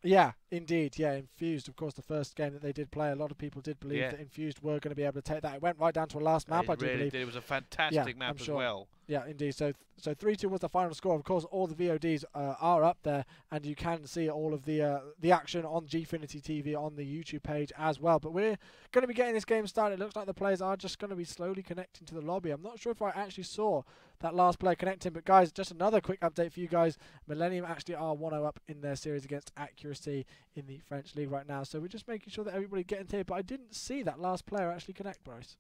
Yeah, indeed. Yeah, Infused, of course, the first game that they did play, a lot of people did believe that Infused were going to be able to take that. It went right down to a last map, I do believe. Did. It was a fantastic map as well. Yeah, indeed. So 3-2 was the final score. Of course, all the VODs are up there, and you can see all of the action on Gfinity TV on the YouTube page as well. But we're going to be getting this game started. It looks like the players are just going to be slowly connecting to the lobby. I'm not sure if I actually saw that last player connecting, but guys, just another quick update for you guys. Millennium actually are 1-0 up in their series against Accuracy in the French League right now. So we're just making sure that everybody getting here. But I didn't see that last player actually connect, Bryce.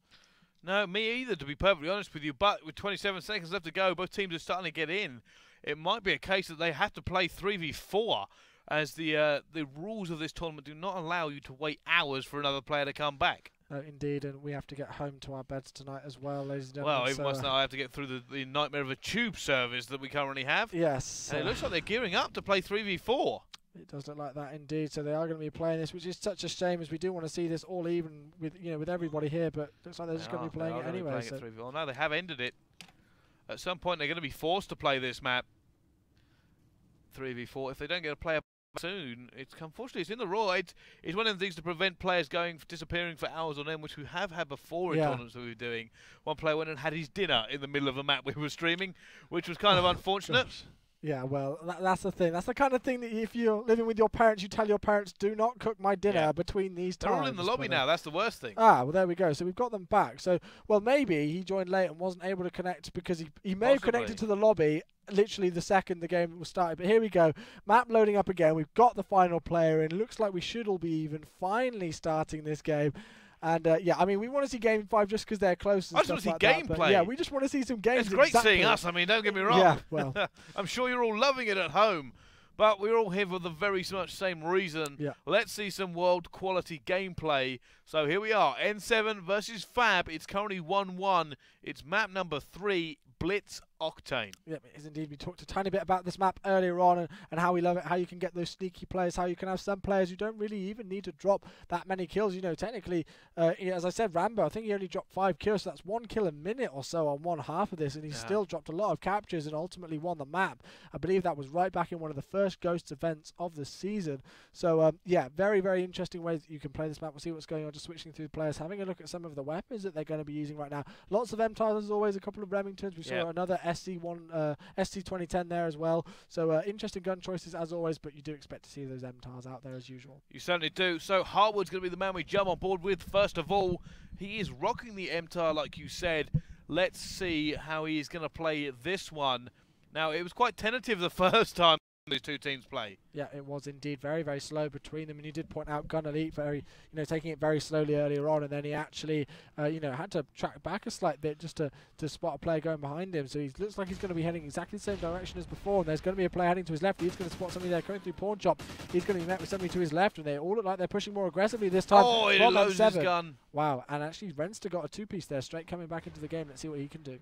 No, me either, to be perfectly honest with you. But with 27 seconds left to go, both teams are starting to get in. It might be a case that they have to play 3v4, as the rules of this tournament do not allow you to wait hours for another player to come back. Indeed, and we have to get home to our beds tonight as well, ladies and Well, gentlemen. even worse now, I have to get through the nightmare of a tube service that we currently have. Yes. And it looks like they're gearing up to play 3v4. It does look like that indeed. So they are going to be playing this, which is such a shame, as we do want to see this all even with with everybody here. But looks like they're just going to be playing it anyway. So. Well, no, they have ended it. At some point, they're going to be forced to play this map 3v4 if they don't get a player soon. Unfortunately it's in the rule. It's one of the things to prevent players disappearing for hours on end, which we have had before in tournaments that we were doing. One player went and had his dinner in the middle of a map we were streaming, which was kind of unfortunate. Gosh. Yeah, well, that's the thing. That's the kind of thing that if you're living with your parents, you tell your parents, do not cook my dinner between these times. They're all in the lobby now. That's the worst thing. Ah, well, there we go. So we've got them back. So, well, maybe he joined late and wasn't able to connect because he may have connected to the lobby literally the second the game was started. But here we go. Map loading up again. We've got the final player in. Looks like we should all be even finally starting this game. And yeah, I mean, we want to see Game 5 just because they're close and I just want to see gameplay. Yeah, we just want to see some games. It's great seeing us. I mean, don't get me wrong. Yeah, well. I'm sure you're all loving it at home. But we're all here for the very much same reason. Yeah. Let's see some world quality gameplay. So here we are. N7 versus FAB. It's currently 1-1. It's map number 3, Blitz Octane. Yeah, it is indeed. We talked a tiny bit about this map earlier on and how we love it, how you can get those sneaky players, how you can have some players who don't really even need to drop that many kills. Technically, as I said, Rambo, I think he only dropped 5 kills, so that's 1 kill a minute or so on one half of this, and he still dropped a lot of captures and ultimately won the map. I believe that was right back in one of the first Ghosts events of the season. So, yeah, very, very interesting ways that you can play this map. We'll see what's going on, just switching through the players, having a look at some of the weapons that they're going to be using right now. Lots of MTARs as always, a couple of Remingtons. We saw another SC2010 there as well. So interesting gun choices as always, but you do expect to see those MTARs out there as usual. You certainly do. So Harwood's going to be the man we jump on board with first of all. He is rocking the MTAR like you said. Let's see how he is going to play this one. Now, it was quite tentative the first time. these two teams play. Yeah, it was indeed very, very slow between them. And you did point out Gun Elite taking it very slowly earlier on, and then he actually, had to track back a slight bit just to spot a player going behind him. So he looks like he's going to be heading exactly the same direction as before. And there's going to be a player heading to his left. He's going to spot somebody there coming through Pawn Shop. He's going to be met with somebody to his left, and they all look like they're pushing more aggressively this time. Oh, he loads his gun. Wow, and actually Renster got a two-piece there, straight coming back into the game. Let's see what he can do.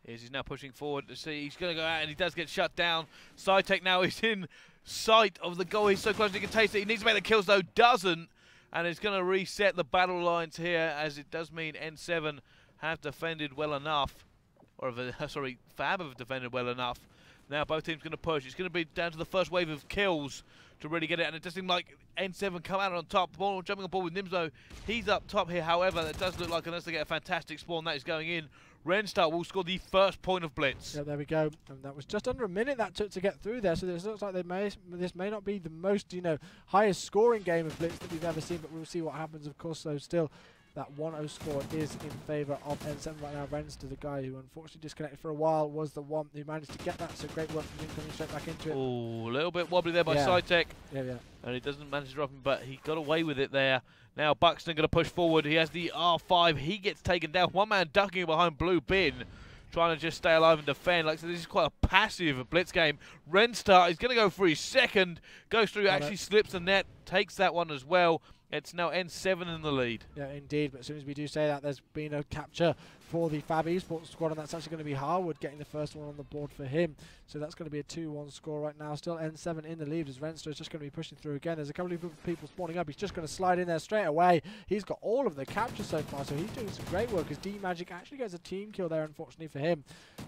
He's now pushing forward to see. He's going to go out, and he does get shut down. Cytec now is in sight of the goal. He's so close he can taste it. He needs to make the kills, though. Doesn't. And it's going to reset the battle lines here, as it does mean N7 have defended well enough. Or, sorry, FAB have defended well enough. Now both teams going to push. It's going to be down to the first wave of kills to really get it. And it does seem like N7 come out on top. Ball jumping on board with Nimzo. He's up top here. However, that does look like unless they get a fantastic spawn, that is going in. Renstar will score the first point of Blitz. Yeah, there we go. And that was just under a minute that took to get through there. So this looks like this may not be the most, highest scoring game of Blitz that we've ever seen, but we'll see what happens, of course. So still, that 1-0 score is in favour of N7 right now. Renster, the guy who unfortunately disconnected for a while, was the one who managed to get that. So great work from him coming straight back into it. Oh, a little bit wobbly there by Cytec. Yeah. And he doesn't manage to drop him, but he got away with it there. Now Buxton going to push forward. He has the R5. He gets taken down. One man ducking behind Blue Bin, trying to just stay alive and defend. Like I said, this is quite a passive Blitz game. Renstar is going to go for his second. Goes through, actually slips the net, takes that one as well. It's now N7 in the lead. Yeah, indeed. But as soon as we do say that, there's been a capture for the FAB Esports squad, and that's actually going to be Harwood getting the first one on the board for him. So that's going to be a 2-1 score right now. Still N7 in the lead as Renster is just going to be pushing through again. There's a couple of people spawning up. He's just going to slide in there straight away. He's got all of the captures so far, so he's doing some great work as D-Magic actually gets a team kill there, unfortunately for him.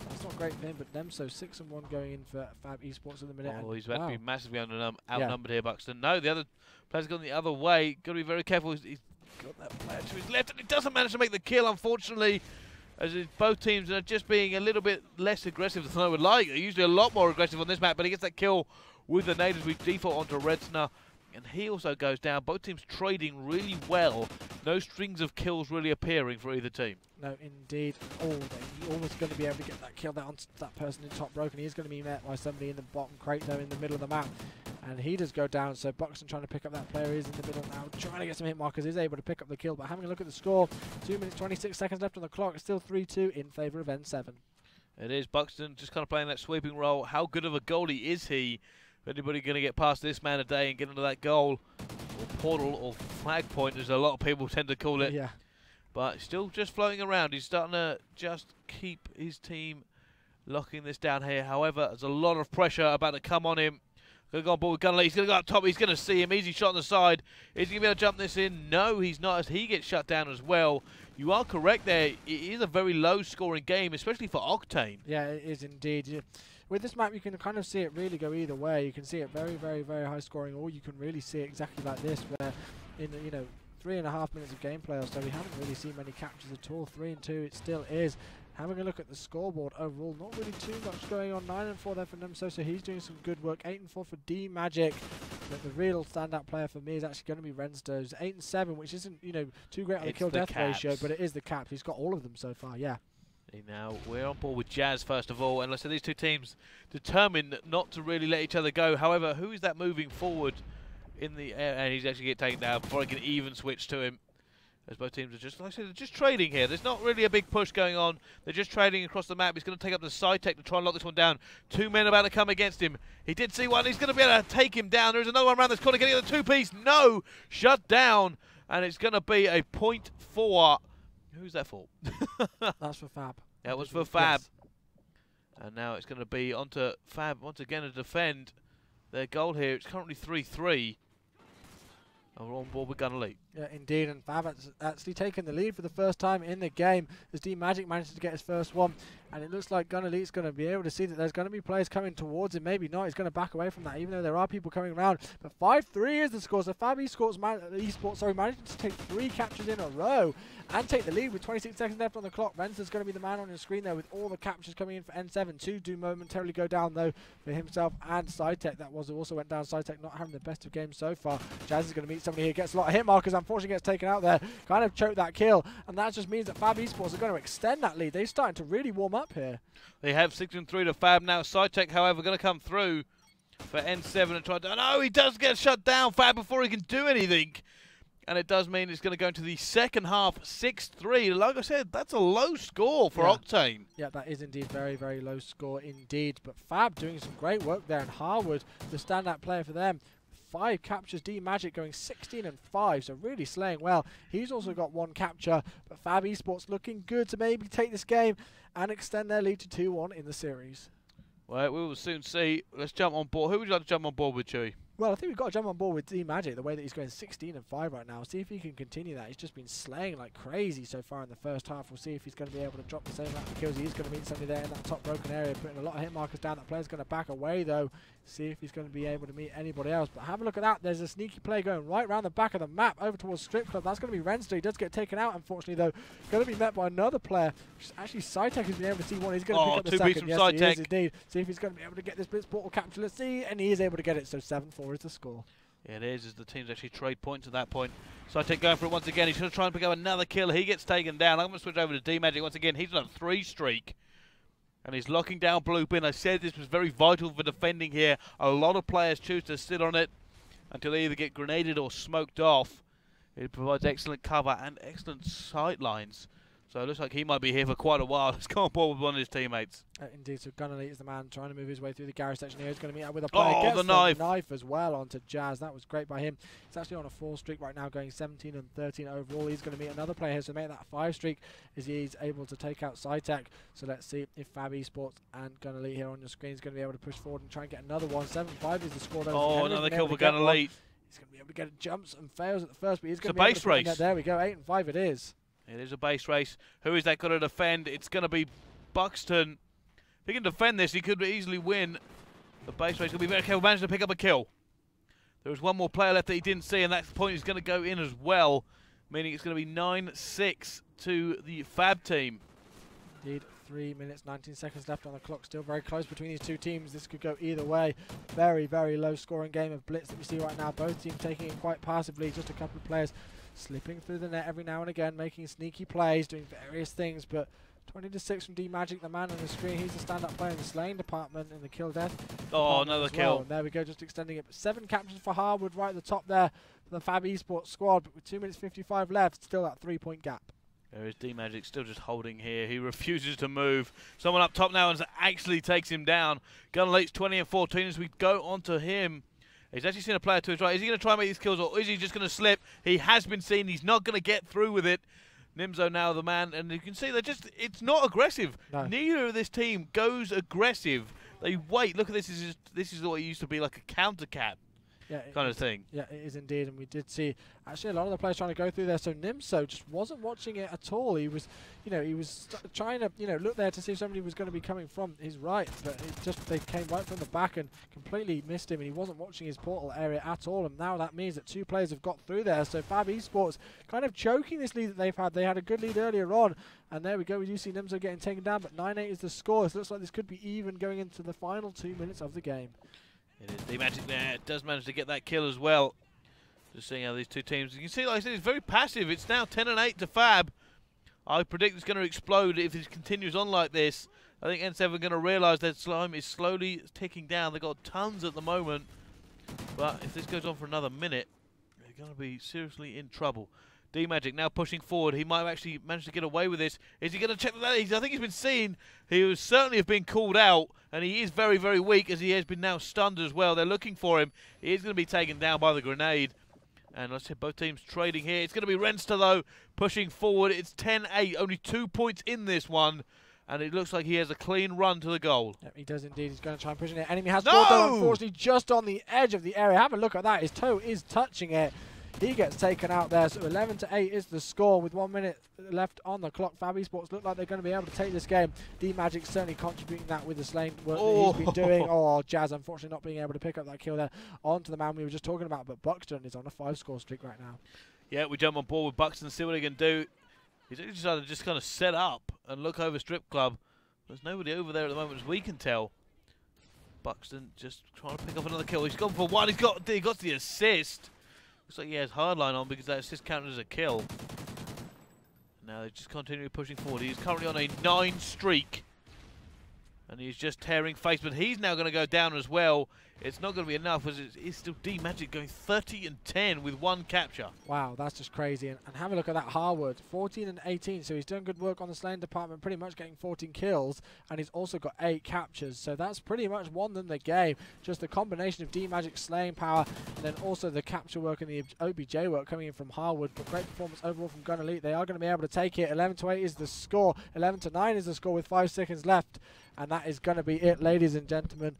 That's not great for him, but Nemso 6-1 going in for FAB Esports at the minute. Oh, he's about to be massively outnumbered here, Buxton. No, the other player's gone the other way. Got to be very careful. He's got that player to his left, and he doesn't manage to make the kill, unfortunately. As both teams are just being a little bit less aggressive than I would like. They're usually a lot more aggressive on this map, but he gets that kill with the nade as we default onto Redsner. And he also goes down. Both teams trading really well. No strings of kills really appearing for either team. No, indeed. Oh, they're almost going to be able to get that kill down to that person in top broken. He's going to be met by somebody in the bottom crate, though, in the middle of the map. And he does go down, so Buxton trying to pick up that player is in the middle now, trying to get some hit markers, is able to pick up the kill, but having a look at the score, 2 minutes 26 seconds left on the clock, it's still 3-2 in favour of N7. It is. Buxton just kind of playing that sweeping role. How good of a goalie is he? Anybody going to get past this man a day and get into that goal, or portal, or flag point, as a lot of people tend to call it. Yeah. But still just floating around. He's starting to just keep his team locking this down here. However, there's a lot of pressure about to come on him. Going to go on board with Gunley. He's going to go up top. He's going to see him. Easy shot on the side. Is he going to be able to jump this in? No, he's not, as he gets shut down as well. You are correct there. It is a very low-scoring game, especially for Octane. Yeah, it is indeed. With this map, you can kind of see it really go either way. You can see it very, very, very high-scoring, or you can really see it exactly like this, where in 3.5 minutes of gameplay or so, we haven't really seen many captures at all. 3-2, it still is. Having a look at the scoreboard overall, not really too much going on. 9-4 there for Nemso, so he's doing some good work. 8-4 for D-Magic. But the real standout player for me is actually going to be Renster's 8-7, which isn't, too great on the kill-death ratio, but it is the caps. He's got all of them so far, yeah. Now, we're on board with Jazz, first of all, and let's say these two teams determined not to really let each other go. However, who is that moving forward in the air? And he's actually getting taken down before I can even switch to him. As both teams are just, like I said, they're just trading here. There's not really a big push going on. They're just trading across the map. He's going to take up the side tech to try and lock this one down. 2 men about to come against him. He did see one. He's going to be able to take him down. There's another one around this corner getting the two-piece. No! Shut down. And it's going to be a point for... Who's that for? That's for FAB. That was for FAB. Yes. And now it's going to be onto FAB once again to defend their goal here. It's currently 3-3. And we're on board with Gun Elite. Yeah, indeed, and FAB has actually taken the lead for the first time in the game as D-Magic manages to get his first one. And it looks like Gun Elite's going to be able to see that there's going to be players coming towards him. Maybe not. He's going to back away from that, even though there are people coming around. But 5-3 is the score. So FAB Esports managed to take 3 captures in a row and take the lead with 26 seconds left on the clock. Renster's going to be the man on your screen there with all the captures coming in for N7. 2 do momentarily go down, though, for himself and Cytec. That also went down. Cytec not having the best of games so far. Jazz is going to meet somebody here. Gets a lot of hit markers. Unfortunately, gets taken out there. Kind of choked that kill. And that just means that FAB Esports are going to extend that lead. They're starting to really warm up here. They have 6-3 to FAB now. Cytec, however, going to come through. for N7 and tried to... No, he does get shut down, FAB, before he can do anything. And it does mean it's going to go into the second half, 6-3. Like I said, that's a low score for Octane. Yeah, that is indeed very, very low score indeed. But FAB doing some great work there, and Harwood, the standout player for them. 5 captures, D-Magic going 16-5, so really slaying well. He's also got 1 capture, but FAB Esports looking good to maybe take this game and extend their lead to 2-1 in the series. Well, we will soon see. Let's jump on board. Who would you like to jump on board with, Chewy? Well, I think we've got to jump on board with D-Magic, the way that he's going 16-5 right now. See if he can continue that. He's just been slaying like crazy so far in the first half. We'll see if he's going to be able to drop the same amount of kills. He is going to meet somebody there in that top broken area, putting a lot of hit markers down. That player's going to back away, though. See if he's going to be able to meet anybody else. But have a look at that. There's a sneaky play going right around the back of the map over towards Strip Club. That's going to be Renster. He does get taken out, unfortunately, though. Going to be met by another player, which is actually Cytec, who's been able to see one. He's going to pick up the second. Yes, he is indeed. See if he's going to be able to get this Blitz Portal capture. Let's see. And he is able to get it. So 7-4 is the score. Yeah, it is, as the teams actually trade points at that point. Cytec going for it once again. He's going to try and pick up another kill. He gets taken down. I'm going to switch over to D-Magic once again. He's on a 3 streak. And he's locking down Bluepin. I said this was very vital for defending here. A lot of players choose to sit on it until they either get grenaded or smoked off. It provides excellent cover and excellent sight lines. So it looks like he might be here for quite a while. Let's go on board with one of his teammates. Indeed, so Gunnerly is the man trying to move his way through the garage section here. He's going to meet up with a player. Oh, the knife. Knife as well onto Jazz. That was great by him. He's actually on a 4 streak right now, going 17-13 overall. He's going to meet another player here, so make that 5 streak as he's able to take out Cytec. So let's see if FAB Esports and Gunnerly here on your screen is going to be able to push forward and try and get another one. 7-5 is the score. Oh, another kill for Gunnerly. He's going to be able to get jumps and fails at the first, but he's going to be able base to race. There we go, 8-5 it is. It is a base race. Who is that going to defend? It's going to be Buxton. If he can defend this, he could easily win. The base race will be very careful. Managed to pick up a kill. There is one more player left that he didn't see, and that point is going to go in as well, meaning it's going to be 9-6 to the FAB team. Indeed, 3 minutes, 19 seconds left on the clock. Still very close between these two teams. This could go either way. Very, very low scoring game of Blitz that we see right now. Both teams taking it quite passively. Just a couple of players slipping through the net every now and again, making sneaky plays, doing various things, but 20-6 from D-Magic, the man on the screen. He's the stand-up player in the slaying department in the kill death. Oh, another kill. Well. There we go, just extending it. 7 captures for Harwood right at the top there for the FAB Esports squad, but with 2 minutes 55 left, still that 3-point gap. There is D-Magic still just holding here. He refuses to move. Someone up top now and actually takes him down. Gunnerly's 20-14 as we go on to him. He's actually seen a player to his right. Is he going to try and make these kills, or is he just going to slip? He has been seen. He's not going to get through with it. Nimzo now the man, and you can see they're just, it's not aggressive. No. Neither of this team goes aggressive. They wait. Look at this. This is what it used to be, like a counter cap. Kind of thing. Yeah, it is indeed, and we did see actually a lot of the players trying to go through there. So Nimso just wasn't watching it at all. He was, he was trying to, look there to see if somebody was going to be coming from his right, but they came right from the back and completely missed him, and he wasn't watching his portal area at all. And now that means that 2 players have got through there. So FAB Esports kind of choking this lead that they've had. They had a good lead earlier on, and there we go. We do see Nimso getting taken down, but 9-8 is the score. So it looks like this could be even going into the final 2 minutes of the game. It is D-Magic there. It does manage to get that kill as well. Just seeing how these two teams. You can see, like I said, it's very passive. It's now 10-8 to FAB. I predict it's going to explode if it continues on like this. I think N7 are going to realise that slime is slowly ticking down. They've got tons at the moment. But if this goes on for another minute, they're going to be seriously in trouble. D-Magic now pushing forward. He might have actually managed to get away with this. Is he going to check that? I think he's been seen. He was certainly have been called out, and he is very, very weak as he has been now stunned as well. They're looking for him. He is going to be taken down by the grenade. And let's say both teams trading here. It's going to be Renster, though, pushing forward. It's 10-8, only 2 points in this one. And it looks like he has a clean run to the goal. Yep, he does indeed. He's going to try and push it. Enemy has scored, though, unfortunately, just on the edge of the area. Have a look at that. His toe is touching it. He gets taken out there, so 11-8 is the score with 1 minute left on the clock. FAB Esports look like they're going to be able to take this game. D-Magic certainly contributing that with the slaying work that he's been doing. Oh, Jazz unfortunately not being able to pick up that kill there onto the man we were just talking about, but Buxton is on a 5-score streak right now. Yeah, we jump on board with Buxton, see what he can do. He's decided to just kind of set up and look over Strip Club. There's nobody over there at the moment as we can tell. Buxton just trying to pick up another kill. He's gone for one. He got the assist. Looks like he has hardline on because that assist counted as a kill. Now they just continue pushing forward. He's currently on a 9 streak. And he's just tearing face, but he's now going to go down as well. It's not going to be enough, as it's still D-Magic going 30 and 10 with 1 capture. Wow, that's just crazy. And have a look at that Harwood, 14 and 18. So he's doing good work on the slaying department, pretty much getting 14 kills. And he's also got 8 captures. So that's pretty much won them the game. Just the combination of D-Magic slaying power, and then also the capture work and the OBJ work coming in from Harwood. But great performance overall from Gun Elite. They are going to be able to take it. 11 to 8 is the score. 11 to 9 is the score with 5 seconds left. And that is going to be it, ladies and gentlemen.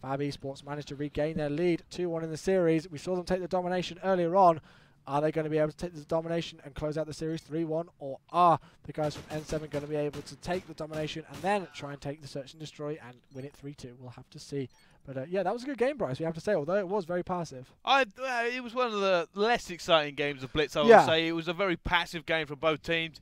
FAB Esports managed to regain their lead 2-1 in the series. We saw them take the domination earlier on. Are they going to be able to take the domination and close out the series 3-1? Or are the guys from N7 going to be able to take the domination and then try and take the search and destroy and win it 3-2? We'll have to see. But yeah, that was a good game, Bryce, we have to say, although it was very passive. It was one of the less exciting games of Blitz, I would say. It was a very passive game from both teams.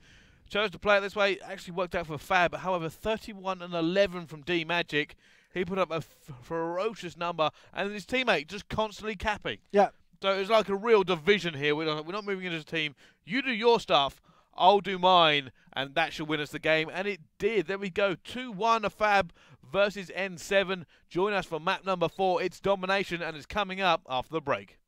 Chose to play it this way, actually worked out for FAB. However, 31 and 11 from D-Magic. He put up a ferocious number, and his teammate just constantly capping. Yeah. So it was like a real division here. We're not moving into a team. You do your stuff, I'll do mine, and that should win us the game. And it did. There we go. 2-1 a FAB versus N7. Join us for map number 4. It's domination, and it's coming up after the break.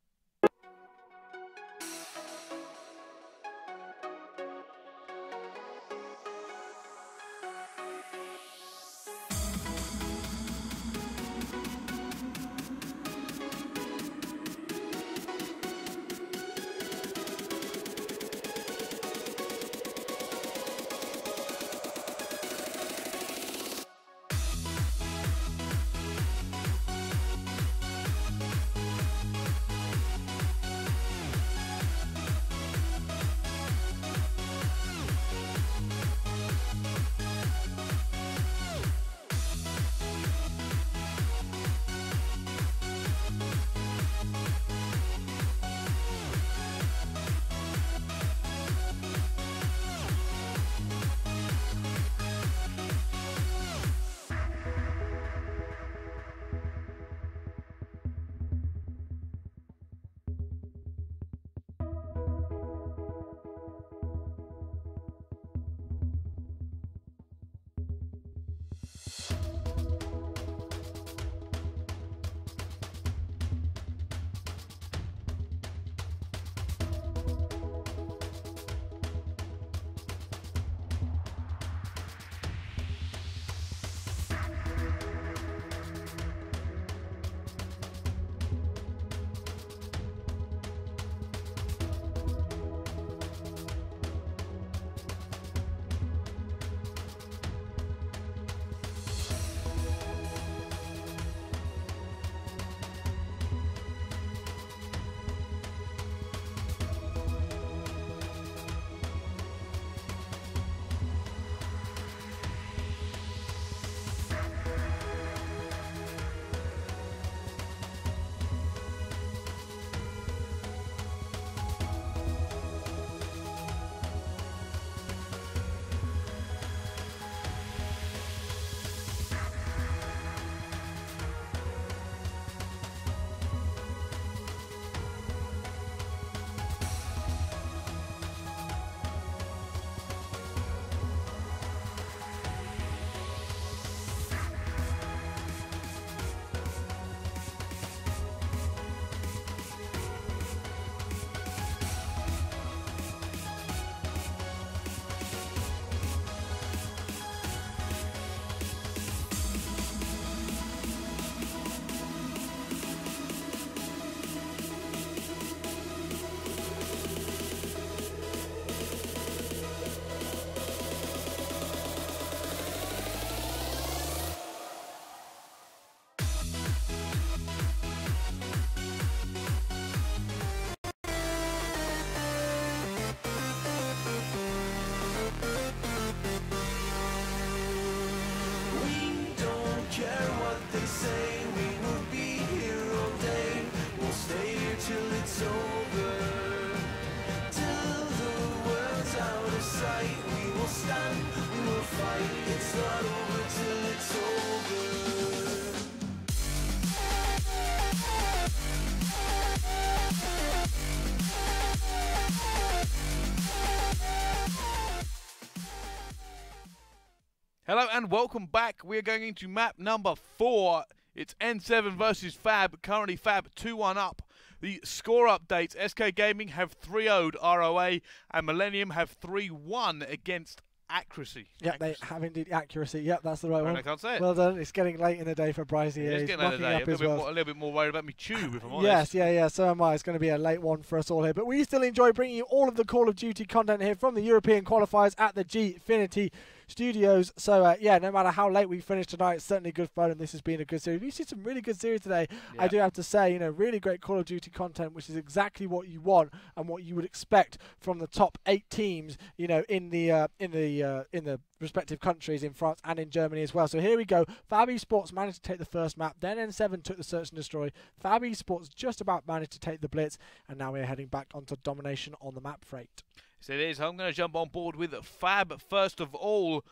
Hello and welcome back. We're going into map number 4. It's N7 versus FAB. Currently FAB 2-1 up. The score updates: SK Gaming have 3-0'd ROA and Millennium have 3-1 against Accuracy. Yep, they have indeed accuracy. Yep, that's the right one. I can't say it. Well done. It's getting late in the day for Bryce here. It's He's getting late in the day. up his A little bit more worried about me tube, if I'm honest. Yes, so am I. It's going to be a late one for us all here. But we still enjoy bringing you all of the Call of Duty content here from the European qualifiers at the Gfinity Studios. So, yeah, no matter how late we finish tonight, it's certainly good fun, and this has been a good series. We've seen some really good series today. Yeah. I do have to say, you know, really great Call of Duty content, which is exactly what you want and what you would expect from the top 8 teams, you know, in the respective countries in France and in Germany as well. So here we go. FAB Esports managed to take the first map, then N7 took the search and destroy. FAB Esports just about managed to take the blitz, and now we're heading back onto domination on the map freight. So it is. I'm going to jump on board with FAB first of all.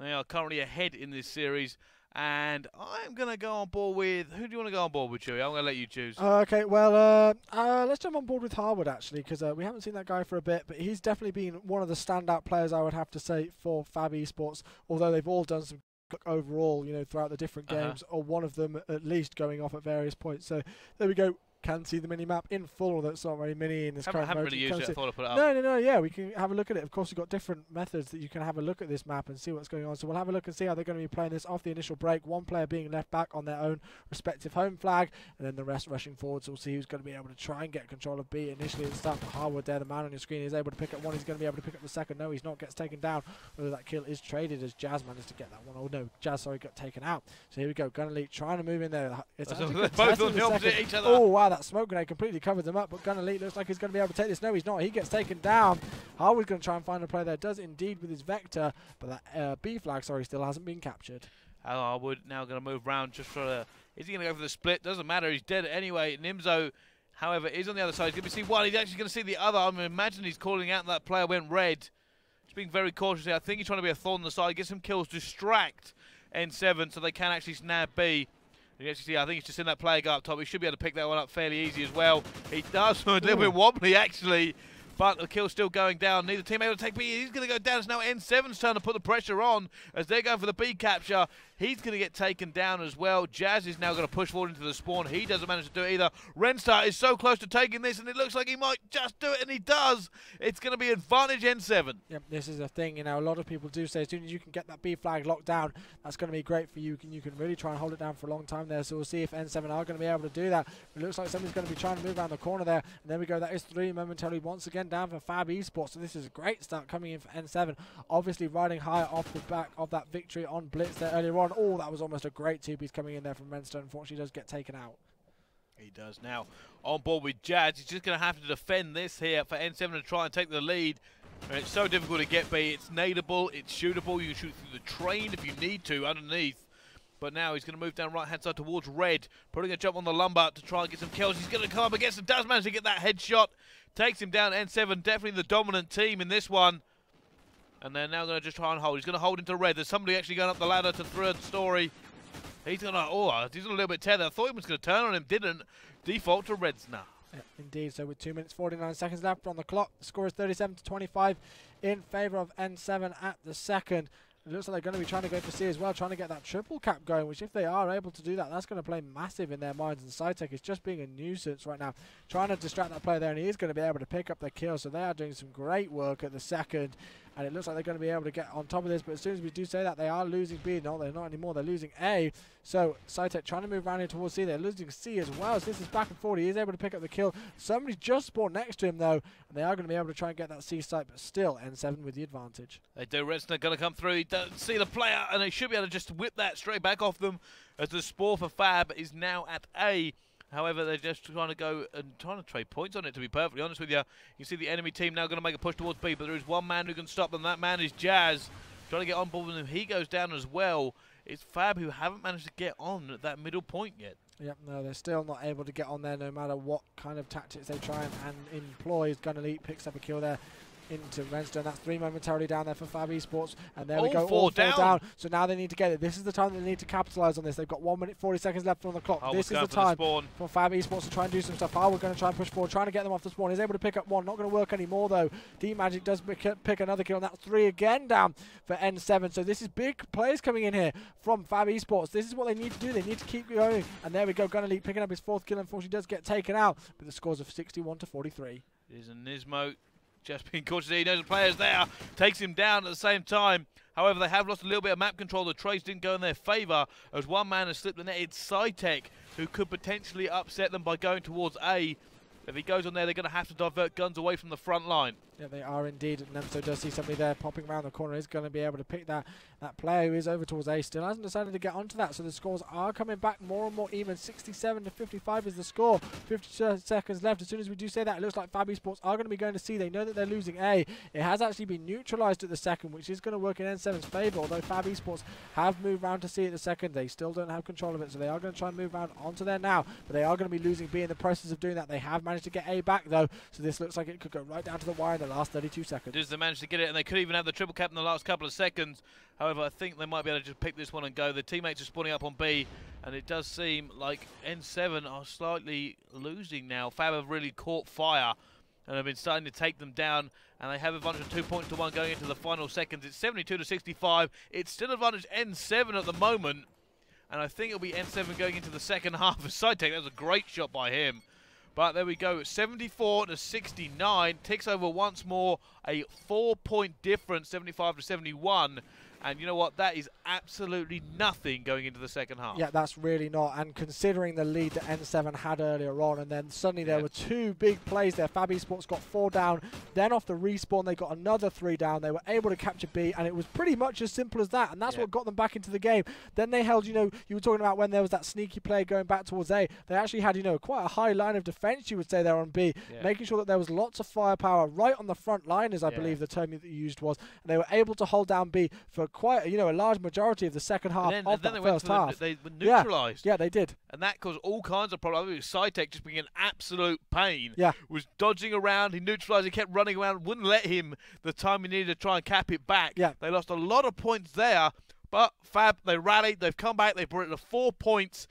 They are currently ahead in this series, and I'm going to go on board with... Who do you want to go on board with, Chewy? I'm going to let you choose. Okay, well, let's jump on board with Harwood, actually, because we haven't seen that guy for a bit, but he's definitely been one of the standout players, I would have to say, for FAB Esports, although they've all done some overall, you know, throughout the different games, or one of them at least going off at various points. So there we go. Can see the mini-map in full, although it's not very mini in this current mode. I haven't really used it. I thought I'd put it up. No, yeah, we can have a look at it. Of course, we've got different methods that you can have a look at this map and see what's going on. So we'll have a look and see how they're going to be playing this off the initial break. One player being left back on their own respective home flag, and then the rest rushing forward. So we'll see who's going to be able to try and get control of B. Initially, at the start, Harwood there, the man on your screen, is able to pick up one. He's going to be able to pick up the second. No, he's not. Gets taken down. Whether that kill is traded as Jazz managed to get that one. Oh, no, Jazz, sorry, got taken out. So here we go. Gun Elite trying to move in there. It's both on the opposite each other. Oh, wow, that smoke grenade completely covered them up, but Gun Elite looks like he's going to be able to take this. No, he's not. He gets taken down. Harwood's going to try and find a play there. Does indeed with his Vector, but that B flag, sorry, still hasn't been captured. Harwood now going to move around just for a... Is he going to go for the split? Doesn't matter. He's dead anyway. Nimzo, however, is on the other side. He's going to see one. He's actually going to see the other. I mean, imagine he's calling out that player went red. Just being very cautious here. I think he's trying to be a thorn on the side. Get some kills. Distract N7 so they can actually snap B. You actually see, I think he's just in that player go up top. He should be able to pick that one up fairly easy as well. He does. A little bit wobbly, actually. But the kill's still going down. Neither team able to take B. He's going to go down. It's now N7's turn to put the pressure on as they're going for the B capture. He's going to get taken down as well. Jazz is now going to push forward into the spawn. He doesn't manage to do it either. Renstar is so close to taking this, and it looks like he might just do it, and he does. It's going to be advantage N7. Yep, this is a thing. You know, a lot of people do say as soon as you can get that B flag locked down, that's going to be great for you. You can really try and hold it down for a long time there. So we'll see if N7 are going to be able to do that. It looks like somebody's going to be trying to move around the corner there. And there we go. That is 3 momentarily once again down for FAB Esports. So this is a great start coming in for N7. Obviously riding high off the back of that victory on Blitz there earlier on. Oh, that was almost a great two-piece coming in there from Renster. Unfortunately, does get taken out. He does now. On board with Jazz. He's just going to have to defend this here for N7 to try and take the lead. And it's so difficult to get B. It's nadeable. It's shootable. You can shoot through the train if you need to underneath. But now he's going to move down right-hand side towards Red. Putting a jump on the lumber to try and get some kills. He's going to come up against him. Does manage to get that headshot. Takes him down. N7 definitely the dominant team in this one. And they're now going to just try and hold. He's going to hold into Red. There's somebody actually going up the ladder to third story. He's going to, he's a little bit tethered. I thought he was going to turn on him. Didn't. Default to Red's now. Yeah, indeed. So with 2 minutes 49 seconds left on the clock, the score is 37-25 in favour of N7 at the second. It looks like they're going to be trying to go for C as well, trying to get that triple cap going, which if they are able to do that, that's going to play massive in their minds. And Cytec is just being a nuisance right now, trying to distract that player there, and he is going to be able to pick up the kill. So they are doing some great work at the second, and it looks like they're going to be able to get on top of this. But as soon as we do say that, they are losing B. No, they're not anymore. They're losing A. So Cytec trying to move around here towards C. They're losing C as well. So this is back and forth. He is able to pick up the kill. Somebody just spawned next to him, though, and they are going to be able to try and get that C site, but still N7 with the advantage. They do. Redsner going to come through. He doesn't see the player, and they should be able to just whip that straight back off them as the Spore for FAB is now at A. However, they're just trying to go and trying to trade points on it, to be perfectly honest with you. You see the enemy team now going to make a push towards B, but there is one man who can stop them. That man is Jazz. Trying to get on board with him. He goes down as well. It's FAB who haven't managed to get on at that middle point yet. Yep, no, they're still not able to get on there no matter what kind of tactics they try and employ. Gun Elite picks up a kill there. into Renstone. That's 3 momentarily down there for FAB Esports. And there we All go, four all 4 down. down. So now they need to get it. This is the time that they need to capitalise on this. They've got 1 minute 40 seconds left on the clock. This is the time for FAB Esports to try and do some stuff. We're going to try and push forward, trying to get them off the spawn. He's able to pick up 1. Not going to work anymore though. D-Magic does pick another kill, and that's 3 again down for N7. So this is big players coming in here from FAB Esports. This is what they need to do. They need to keep going. And there we go. Gun Elite picking up his 4th kill. Unfortunately, does get taken out, but the scores of 61 to 43. There's a Nismo just being cautious. He knows the player's there. Takes him down at the same time. However, they have lost a little bit of map control. The trades didn't go in their favour as one man has slipped the net. It's Cytec who could potentially upset them by going towards A. If he goes on there, they're going to have to divert guns away from the front line. Yeah, they are indeed. And Nemso does see somebody there popping around the corner. He's going to be able to pick that player who is over towards A. Still hasn't decided to get onto that. So the scores are coming back more and more even. 67 to 55 is the score. 50 seconds left. As soon as we do say that, it looks like FAB Esports are going to be going to C. They know that they're losing A. It has actually been neutralized at the second, which is going to work in N7's favor. Although FAB Esports have moved round to C at the second, they still don't have control of it. So they are going to try and move round onto there now. But they are going to be losing B in the process of doing that. They have managed to get A back though. So this looks like it could go right down to the wire in the last 32 seconds. They managed to get it, and they could even have the triple cap in the last couple of seconds. However, I think they might be able to just pick this one and go. The teammates are spawning up on B, and it does seem like N7 are slightly losing now. FAB have really caught fire and have been starting to take them down, and they have advantage of 2 points to 1 going into the final seconds. It's 72 to 65. It's still advantage N7 at the moment, and I think it'll be N7 going into the second half of Cytec. That was a great shot by him. But there we go, 74 to 69, ticks over once more, a 4-point difference, 75 to 71. And you know what? That is absolutely nothing going into the second half. Yeah, that's really not. And considering the lead that N7 had earlier on, and then suddenly there were 2 big plays there. FAB Esports got 4 down. Then off the respawn, they got another 3 down. They were able to capture B, and it was pretty much as simple as that. And that's what got them back into the game. Then they held, you know, you were talking about when there was that sneaky play going back towards A. They actually had, you know, quite a high line of defense, you would say, there on B, making sure that there was lots of firepower right on the front line, as I believe the term that you used was. And they were able to hold down B for quite, you know, a large majority of the second half of that first half. They were neutralised. Yeah, they did. And that caused all kinds of problems. Cytec just being an absolute pain. Yeah. Was dodging around, he neutralised, he kept running around, wouldn't let him the time he needed to try and cap it back. Yeah. They lost a lot of points there, but FAB, they rallied, they've come back, they brought it to 4 points.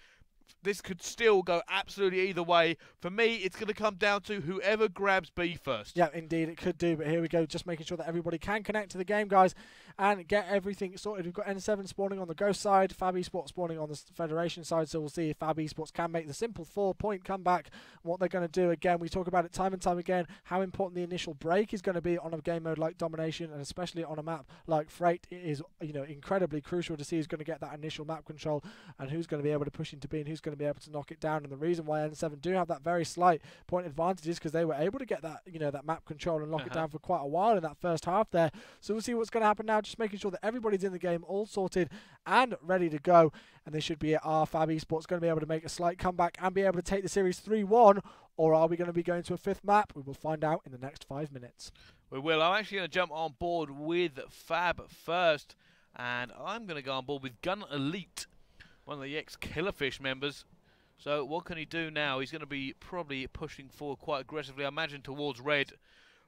This could still go absolutely either way. For me, it's going to come down to whoever grabs B first. Yeah, indeed, it could do. But here we go, just making sure that everybody can connect to the game, guys, and get everything sorted. We've got N7 spawning on the Ghost side, FAB Esports spawning on the Federation side, so we'll see if FAB Esports can make the simple 4-point comeback. What they're going to do, again, we talk about it time and time again, how important the initial break is going to be on a game mode like Domination, and especially on a map like Freight. It is, you know, incredibly crucial to see who's going to get that initial map control and who's going to be able to push into B and who's going to be able to knock it down. And the reason why N7 do have that very slight point advantage is because they were able to get that, you know, that map control and lock it down for quite a while in that first half there. So we'll see what's going to happen now, just making sure that everybody's in the game all sorted and ready to go, and they should be at our FAB Esports going to be able to make a slight comeback and be able to take the series 3-1, or are we going to be going to a 5th map? We will find out in the next 5 minutes. We will. I'm actually going to jump on board with FAB first, and I'm going to go on board with Gun Elite, one of the ex-Killerfish members. So what can he do now? He's going to be probably pushing forward quite aggressively, I imagine, towards red.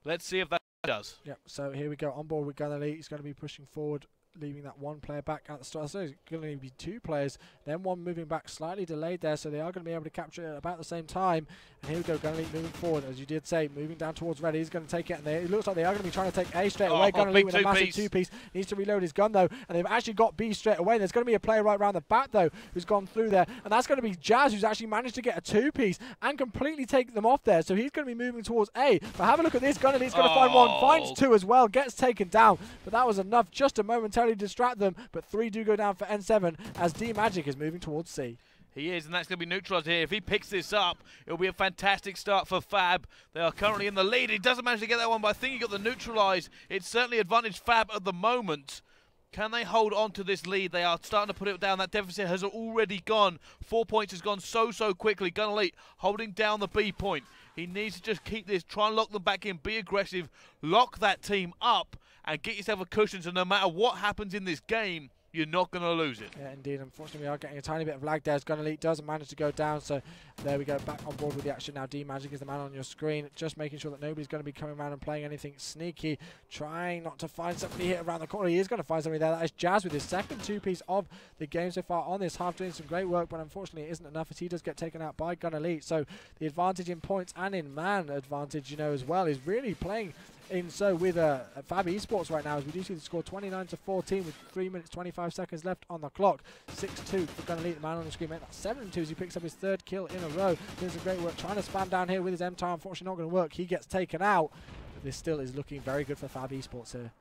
Let's see if that does. Yep, so here we go, on board with Gun Elite. He's going to be pushing forward, leaving that 1 player back at the start. So it's going to be 2 players, then 1 moving back, slightly delayed there, so they are going to be able to capture it at about the same time. And here we go, Gun Elite moving forward, as you did say, moving down towards red. He's going to take it, and it looks like they are going to be trying to take A straight away. Gun Elite with a massive 2-piece, needs to reload his gun though, and they've actually got B straight away. There's going to be a player right around the back though, who's gone through there, and that's going to be Jazz, who's actually managed to get a 2-piece and completely take them off there. So he's going to be moving towards A. But have a look at this, Gun Elite's going to find 1, finds 2 as well, gets taken down, but that was enough just to momentarily distract them. But 3 do go down for N7 as D-Magic is moving towards C. He is, and that's going to be neutralised here. If he picks this up, it'll be a fantastic start for FAB. They are currently in the lead. He doesn't manage to get that one, but I think he got the neutralised. It's certainly advantage FAB at the moment. Can they hold on to this lead? They are starting to put it down. That deficit has already gone. 4 points has gone so quickly. Gun Elite holding down the B point. He needs to just keep this, try and lock them back in, be aggressive, lock that team up, and get yourself a cushion so no matter what happens in this game, you're not going to lose it. Yeah, indeed. Unfortunately, we are getting a tiny bit of lag there as Gun Elite doesn't manage to go down. So there we go, back on board with the action now. D-Magic is the man on your screen, just making sure that nobody's going to be coming around and playing anything sneaky, trying not to find somebody here around the corner. He is going to find somebody there. That is Jazz with his second two-piece of the game so far on this half, doing some great work, but unfortunately it isn't enough as he does get taken out by Gun Elite. So the advantage in points and in man advantage, you know, as well, is really playing in so with FAB Esports right now, as we do see the score 29-14 with 3 minutes 25 seconds left on the clock. 6-2 for Gun Elite, the man on the screen, mate. That's 7-2 as he picks up his third kill in a row. Doing some great work, trying to spam down here with his M-Tower. Unfortunately not going to work. He gets taken out, but this still is looking very good for FAB Esports here.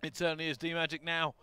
It certainly is. D-Magic now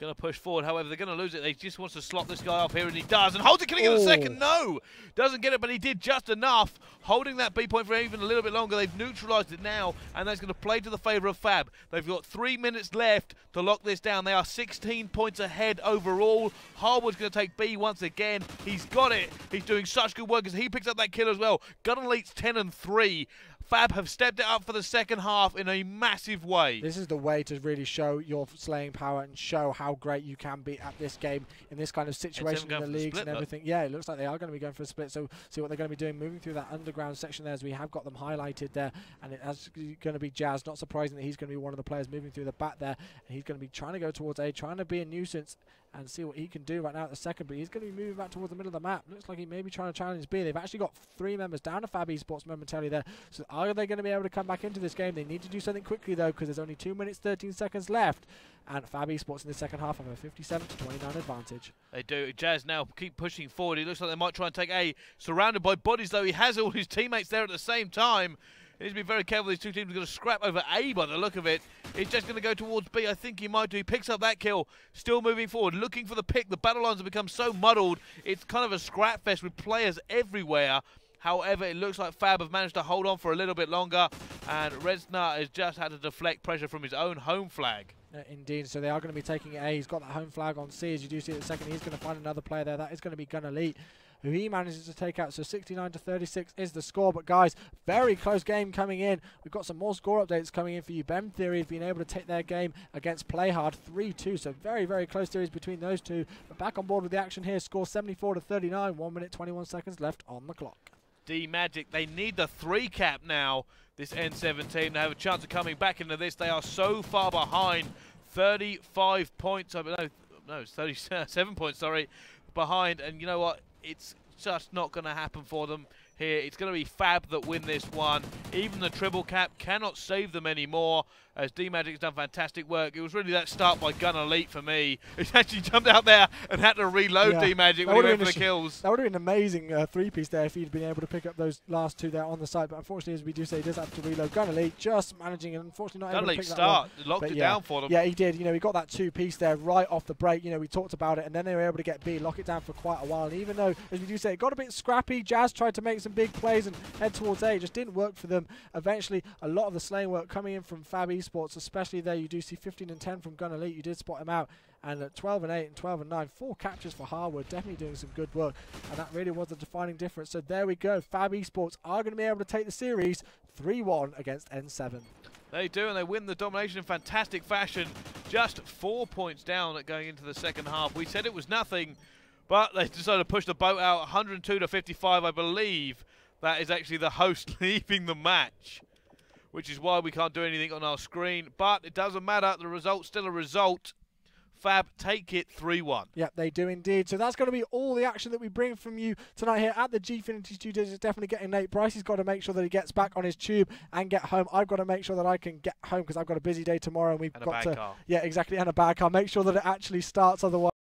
going to push forward. However, they're going to lose it. They just wants to slot this guy up here, and he does. And holds it. Can he get a second? No! Doesn't get it, but he did just enough. Holding that B point for even a little bit longer. They've neutralized it now, and that's going to play to the favor of FAB. They've got 3 minutes left to lock this down. They are 16 points ahead overall. Harwood's going to take B once again. He's got it. He's doing such good work as he picks up that kill as well. Gun Elite's 10-3. FAB have stepped it up for the second half in a massive way. This is the way to really show your slaying power and show how great you can be at this game in this kind of situation in the leagues and everything. Yeah, it looks like they are going to be going for a split, so see what they're going to be doing, moving through that underground section there, as we have got them highlighted there, and it's going to be Jazz. Not surprising that he's going to be one of the players moving through the back there, and he's going to be trying to go towards A, trying to be a nuisance and see what he can do right now at the second, but he's going to be moving back towards the middle of the map. Looks like he may be trying to challenge B. They've actually got 3 members down to FAB Esports momentarily there, so are they going to be able to come back into this game? They need to do something quickly though, because there's only 2 minutes 13 seconds left, and FAB Esports in the second half have a 57-29 advantage. They do. Jazz now keep pushing forward. He looks like they might try and take A. Surrounded by bodies though, he has all his teammates there at the same time. He needs to be very careful. These two teams are going to scrap over A by the look of it. He's just going to go towards B. I think he might do. He picks up that kill. Still moving forward, looking for the pick. The battle lines have become so muddled. It's kind of a scrap fest with players everywhere. However, it looks like FAB have managed to hold on for a little bit longer, and Reznor has just had to deflect pressure from his own home flag. Indeed, so they are going to be taking A. He's got that home flag on C, as you do see at the second. He's going to find another player there. That is going to be Gun Elite, who he manages to take out. So 69-36 is the score. But guys, very close game coming in. We've got some more score updates coming in for you. BEM Theory have been able to take their game against Playhard 3-2. So very, very close series between those two. But back on board with the action here. Score 74-39. 1 minute 21 seconds left on the clock. D-Magic, they need the 3 cap now, this N7 team, to have a chance of coming back into this. They are so far behind, 35 points, no, it's 37 points, sorry, behind, and you know what, it's just not going to happen for them here. It's going to be FAB that win this one. Even the triple cap cannot save them anymore, as D-Magic's done fantastic work. It was really that start by Gun Elite for me. He actually jumped out there and had to reload D-Magic when he went for the kills. That would have been an amazing 3-piece there if he'd been able to pick up those last 2 there on the side. But unfortunately, as we do say, he does have to reload. Gun Elite just managing, and unfortunately not able to pick that one. Locked it down for them. Yeah, he did. You know, he got that 2-piece there right off the break. You know, we talked about it, and then they were able to get B, lock it down for quite a while. And even though, as we do say, it got a bit scrappy, Jazz tried to make some big plays and head towards A. It just didn't work for them. Eventually, a lot of the slaying work coming in from FAB Esports, especially there. You do see 15-10 from Gun Elite. You did spot him out. And at 12-8 and 12-9, 4 captures for Harwood. Definitely doing some good work. And that really was the defining difference. So there we go. FAB Esports are going to be able to take the series 3-1 against N7. They do, and they win the domination in fantastic fashion. Just 4 points down at going into the second half. We said it was nothing, but they decided to push the boat out 102-55, I believe. That is actually the host leaving the match, which is why we can't do anything on our screen. But it doesn't matter. The result's still a result. FAB take it 3-1. Yep, they do indeed. So that's going to be all the action that we bring from you tonight here at the Gfinity Studios. It's definitely getting Nate Bryce. He's got to make sure that he gets back on his tube and get home. I've got to make sure that I can get home because I've got a busy day tomorrow. And we've got to, yeah, exactly, and a bad car. Make sure that it actually starts, otherwise